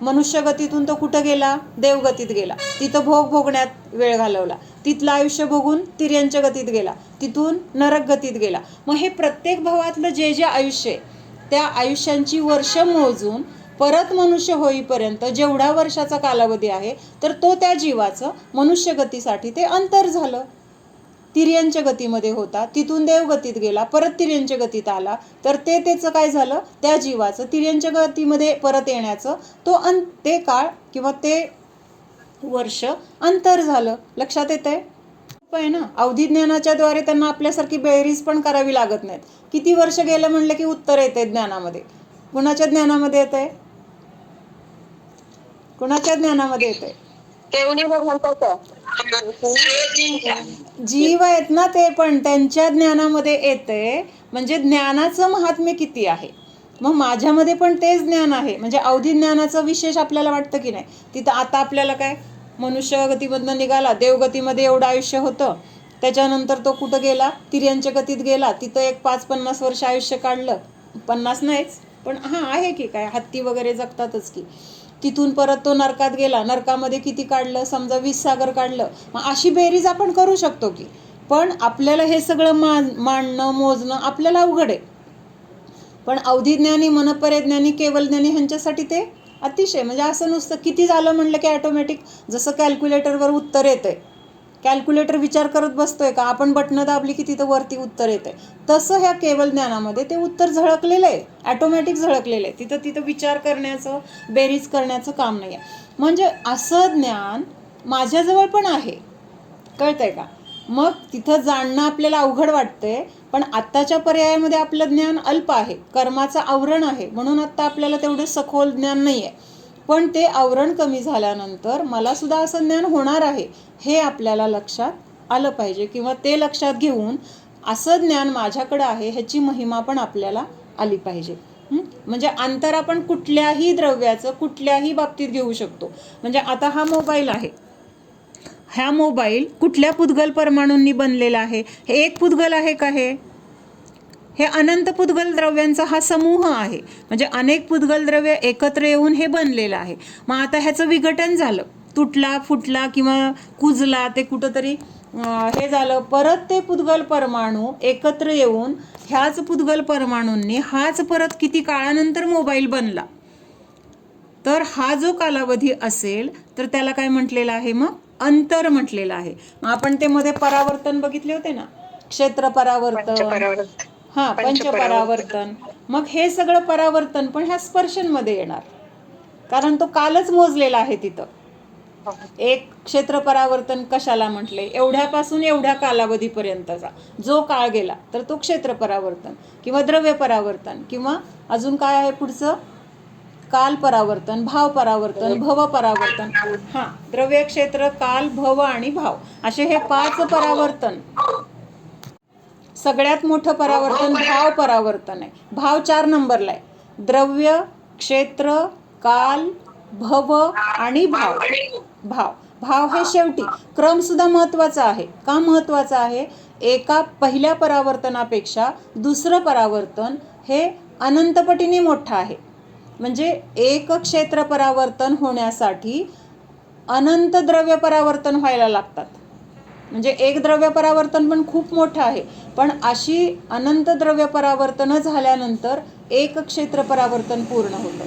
मनुष्य गतीतून तो कुठं गेला? देवगतीत गेला, तिथं भोगण्यात वेळ घालवला, तिथलं आयुष्य भोगून तिर्यंच्या गतीत गेला, तिथून नरक गतीत गेला. मग हे प्रत्येक भावातलं जे आयुष्य आहे त्या आयुष्यांची वर्ष मोजून परत मनुष्य होईपर्यंत जेवढा वर्षाचा कालावधी आहे, तर तो त्या जीवाचं मनुष्य गतीसाठी ते अंतर झालं. तिर्यंच्या गतीमध्ये होता, तिथून देवगतीत गेला, परत तिर्यंच्या गतीत आला, तर ते त्याचं काय झालं? त्या जीवाचं तिर्यंच्या गतीमध्ये परत येण्याचं ते काळ किंवा ते वर्ष अंतर झालं. लक्षात येतंय? आहे ना. अवधी ज्ञानाच्या द्वारे त्यांना आपल्यासारखी बेरीज पण करावी लागत नाहीत. किती वर्ष गेलं म्हणलं की उत्तर येते ज्ञानामध्ये. कुणाच्या ज्ञानामध्ये येतंय? कुणाच्या ज्ञानामध्ये येतंय? जीव आहेत ना ते, पण त्यांच्या ज्ञानामध्ये येते. म्हणजे ज्ञानाचं महात्म्य किती आहे. मग माझ्यामध्ये पण तेच ज्ञान आहे. म्हणजे अवधी ज्ञानाचं विशेष आपल्याला वाटतं की नाही. तिथं आता आपल्याला काय, मनुष्य गतीमधनं निघाला, देवगतीमध्ये एवढं आयुष्य होतं, त्याच्यानंतर तो कुठं गेला? तिर्यंच्या गतीत गेला, तिथं एक 5-50 वर्ष आयुष्य काढलं. 50 नाहीच, पण आहे की काय, हत्ती वगैरे जगतातच की. तिथून परत तो नरकात गेला, नरकामध्ये किती काढलं? समजा 20 सागर काढलं. मग अशी बेरीज आपण करू शकतो की, पण आपल्याला हे सगळं मांडणं, मोजणं आपल्याला अवघड आहे. पण अवधिज्ञानी, मनपरिज्ञानी, केवलज्ञानी ह्यांच्यासाठी ते अतिशय. म्हणजे असं नुसतं किती झालं म्हणलं की ऑटोमॅटिक, जसं कॅल्क्युलेटरवर उत्तर येतंय, कॅल्क्युलेटर विचार करत बसतोय का, आपण बटणं दाबली की तिथं वरती उत्तर येतंय, तसं ह्या केवल ज्ञानामध्ये ते उत्तर झळकलेलं आहे, ॲटोमॅटिक झळकलेलं आहे. तिथं विचार करण्याचं, बेरीज करण्याचं काम नाही आहे. म्हणजे असं ज्ञान माझ्याजवळ पण आहे, कळतंय का. मग तिथं जाणणं आपल्याला अवघड वाटतंय, पण आत्ताच्या पर्यायामध्ये आपलं ज्ञान अल्प आहे, कर्माचं आवरण आहे, म्हणून आत्ता आपल्याला तेवढं सखोल ज्ञान नाही आहे. पण ते आवरण कमी झाल्यानंतर मला सुद्धा असं ज्ञान होणार आहे, हे आपल्याला लक्षात आलं पाहिजे. किंवा ते लक्षात घेऊन असं ज्ञान माझ्याकडं आहे ह्याची महिमा पण आपल्याला आली पाहिजे. म्हणजे अंतर आपण कुठल्याही द्रव्याचं कुठल्याही बाबतीत घेऊ शकतो. म्हणजे आता हा मोबाईल आहे, हा मोबाईल कुठल्या पुद्गल परमाणूंनी बनलेला आहे? हे एक पुद्गल आहे का? हे अनंत पुद्गल द्रव्यांचा हा समूह आहे. म्हणजे अनेक पुद्गल द्रव्य एकत्र येऊन हे बनलेलं आहे. मग आता ह्याचं विघटन झालं, तुटला फुटला किंवा कुजला, ते कुठंतरी हे झालं, परत ते पुद्गल परमाणू एकत्र येऊन ह्याच पुद्गल परमाणूंनी हाच परत किती काळानंतर मोबाईल बनला. तर हा जो कालावधी असेल तर त्याला काय म्हटलेलं आहे? मग अंतर म्हटलेलं आहे. मग आपण ते मध्ये परावर्तन बघितले होते ना, क्षेत्र परावर्तन, हां, पंचपरावर्तन. मग हे सगळं परावर्तन पण ह्या स्पर्शनमध्ये येणार, कारण तो कालच मोजलेला आहे तिथं. एक क्षेत्र परावर्तन कशाला म्हटले? एवढ्यापासून एवढ्या कालावधीपर्यंतचा जो काळ गेला तर तो क्षेत्र परावर्तन, किंवा द्रव्य परावर्तन, किंवा अजून काय आहे पुढचं? काल परावर्तन, भाव परावर्तन, भव परावर्तन. हां, द्रव्य, क्षेत्र, काल, भव आणि भाव, असे हे 5 परावर्तन. सगळ्यात मोठं परावर्तन भाव परावर्तन आहे. भाव 4 नंबरला आहे. द्रव्य, क्षेत्र, काल, भव आणि भाव. भाव हे शेवटी. क्रम सुद्धा महत्वाचा आहे. का महत्वाचा आहे? एका पहिल्या परावर्तनापेक्षा दुसरं परावर्तन हे अनंतपटीने मोठं आहे. म्हणजे एक क्षेत्र परावर्तन होण्यासाठी अनंत द्रव्य परावर्तन व्हायला लागतात. म्हणजे एक द्रव्य परावर्तन पण खूप मोठं आहे, पण अशी अनंत द्रव्य परावर्तनं झाल्यानंतर एक क्षेत्र परावर्तन पूर्ण होतं.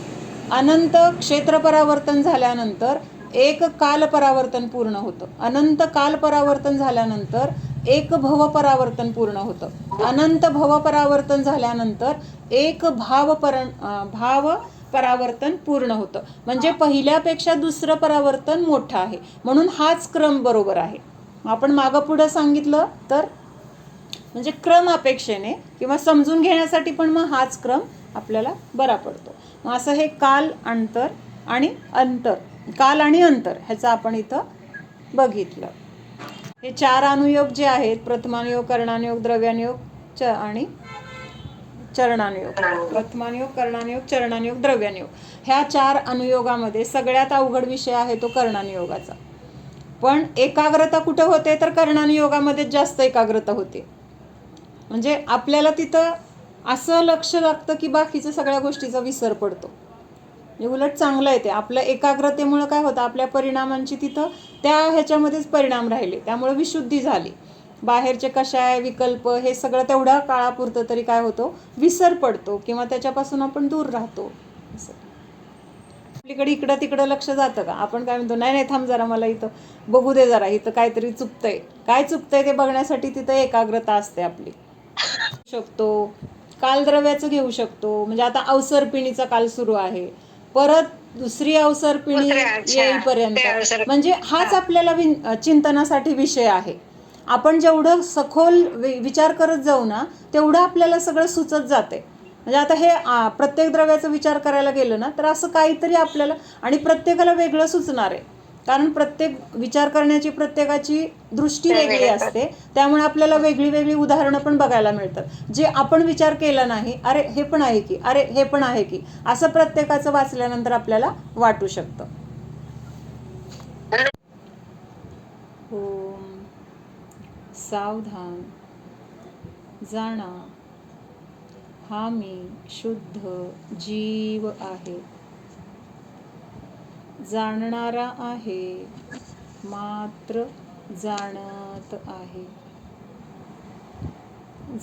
अनंत क्षेत्र परावर्तन झाल्यानंतर एक काल परावर्तन पूर्ण होतं. अनंत काल परावर्तन झाल्यानंतर एक भव परावर्तन पूर्ण होतं. अनंत भव परावर्तन झाल्यानंतर एक भाव परावर्तन पूर्ण होतं. म्हणजे पहिल्यापेक्षा दुसरं परावर्तन मोठं आहे, म्हणून हाच क्रम बरोबर आहे. आपण मागं पुढं सांगितलं तर म्हणजे क्रम अपेक्षेने किंवा समजून घेण्यासाठी पण मग हाच क्रम आपल्याला बरा पडतो. मग असं हे काल, अंतर आणि अंतर, काल आणि अंतर ह्याचं आपण इथं बघितलं. हे 4 अनुयोग जे आहेत, प्रथमानुयोग, कर्णानुयोग, द्रव्यानुयोग आणि चरणानुयोग. प्रथमानुयोग, कर्णानुयोग, चरणानुयोग, द्रव्यानुयोग, ह्या 4 अनुयोगामध्ये सगळ्यात अवघड विषय आहे तो कर्णानुयोगाचा. पण एकाग्रता कुठं होते? तर कर्णानुयोगामध्ये जास्त एकाग्रता होते. म्हणजे आपल्याला तिथं असं लक्ष लागतं की बाकीचं सगळ्या गोष्टीचा विसर पडतो. उलट चांगलं आहे ते. आपल्या एकाग्रतेमुळं काय होतं? आपल्या परिणामांची तिथं त्या ह्याच्यामध्येच परिणाम राहिले, त्यामुळे विशुद्धी झाली. बाहेरचे कषाय, विकल्प हे सगळं तेवढ्या काळापुरतं तरी काय होतो? विसर पडतो, किंवा त्याच्यापासून आपण दूर राहतो. असं आपल्याकडे इकडं तिकडं लक्ष जातं का? आपण काय म्हणतो, नाही नाही थांब जरा, मला इथं बघू दे जरा, इथं काहीतरी चुकतंय. काय चुकतंय ते बघण्यासाठी तिथं एकाग्रता असते आपली. शकतो कालद्रव्याचं घेऊ शकतो. म्हणजे आता अवसरपिणीचा काल सुरू आहे, परत दुसरी अवसरपिणी येईपर्यंत, म्हणजे हाच आपल्याला चिंतनासाठी विषय आहे. आपण जेवढं सखोल विचार करत जाऊ ना, तेवढं आपल्याला सगळं सुचत जाते. म्हणजे आता हे प्रत्येक द्रव्याचा विचार करायला गेलं ना तर असं काहीतरी आपल्याला, आणि प्रत्येकाला वेगळं सुचणार आहे, कारण प्रत्येक विचार करण्याची प्रत्येकाची दृष्टी वेगळी असते. त्यामुळे आपल्याला वेगळी वेगळी उदाहरणं पण बघायला मिळतात, जे आपण विचार केला नाही, अरे हे पण आहे की, अरे हे पण आहे की, असं प्रत्येकाचं वाचल्यानंतर आपल्याला वाटू शकतं. ओम सावधान जाणा, हा मी शुद्ध जीव आहे, जाणणारा आहे, मात्र जाणत आहे.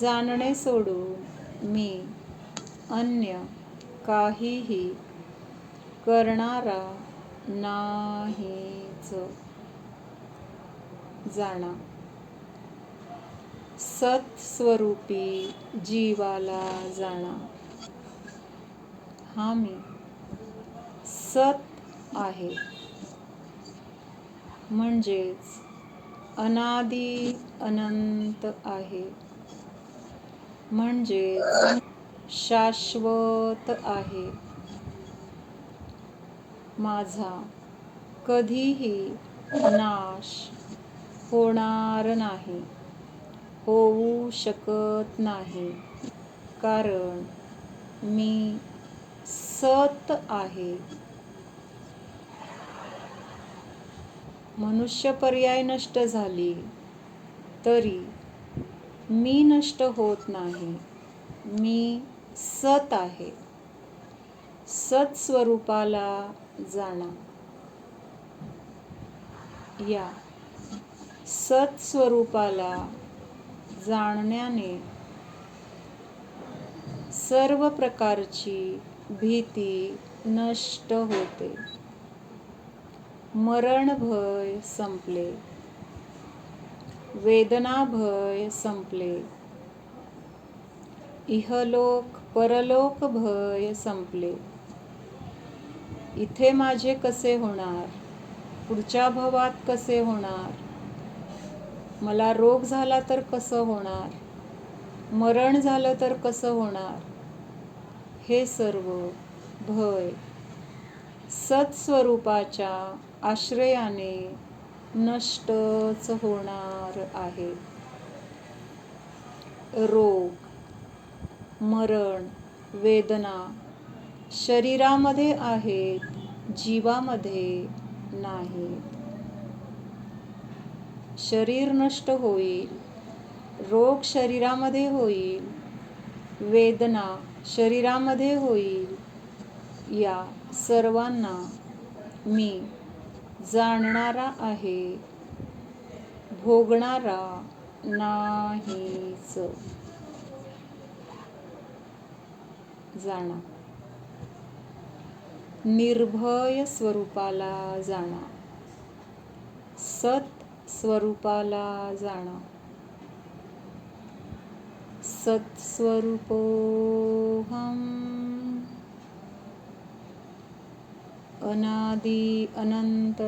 जाणणे सोडून मी अन्य काहीही करणारा नाहीच जाणा. सत्स्वरूपी जीवाला जाणा. हा मी सत आहे, म्हणजेच अनादी अनंत आहे, म्हणजेच शाश्वत आहे. माझा कधीही नाश होणार नाही, होऊ शकत नाही, कारण मी सत आहे. मनुष्य पर्याय नष्ट झाली तरी मी नष्ट होत नाही. मी सत आहे. सत्स्वरूपाला जाणा. या सत्स्वरूपाला जाणण्याने सर्व प्रकारची भीती नष्ट होते. मरण भय संपले, वेदना भय संपले, इहलोक परलोक भय संपले. इथे माझे कसे होणार, पुढच्या भवात कसे होणार, मला रोग झाला तर कसं होणार, मरण झालं तर कसं होणार, हे सर्व भय सत्स्वरूपाच्या आश्रयाने नष्टच होणार आहे. रोग, मरण, वेदना शरीरामध्ये आहेत, जीवामध्ये नाहीत. शरीर नष्ट होईल, रोग शरीरामध्ये होईल, वेदना शरीरामध्ये होईल. या सर्वांना मी जाणणारा आहे, भोगणारा नाहीच. जाणा. निर्भय स्वरूपाला जाणा. सत स्वरूपाला जाणा. सत्स्वरूपोऽहम् अनादि अनंत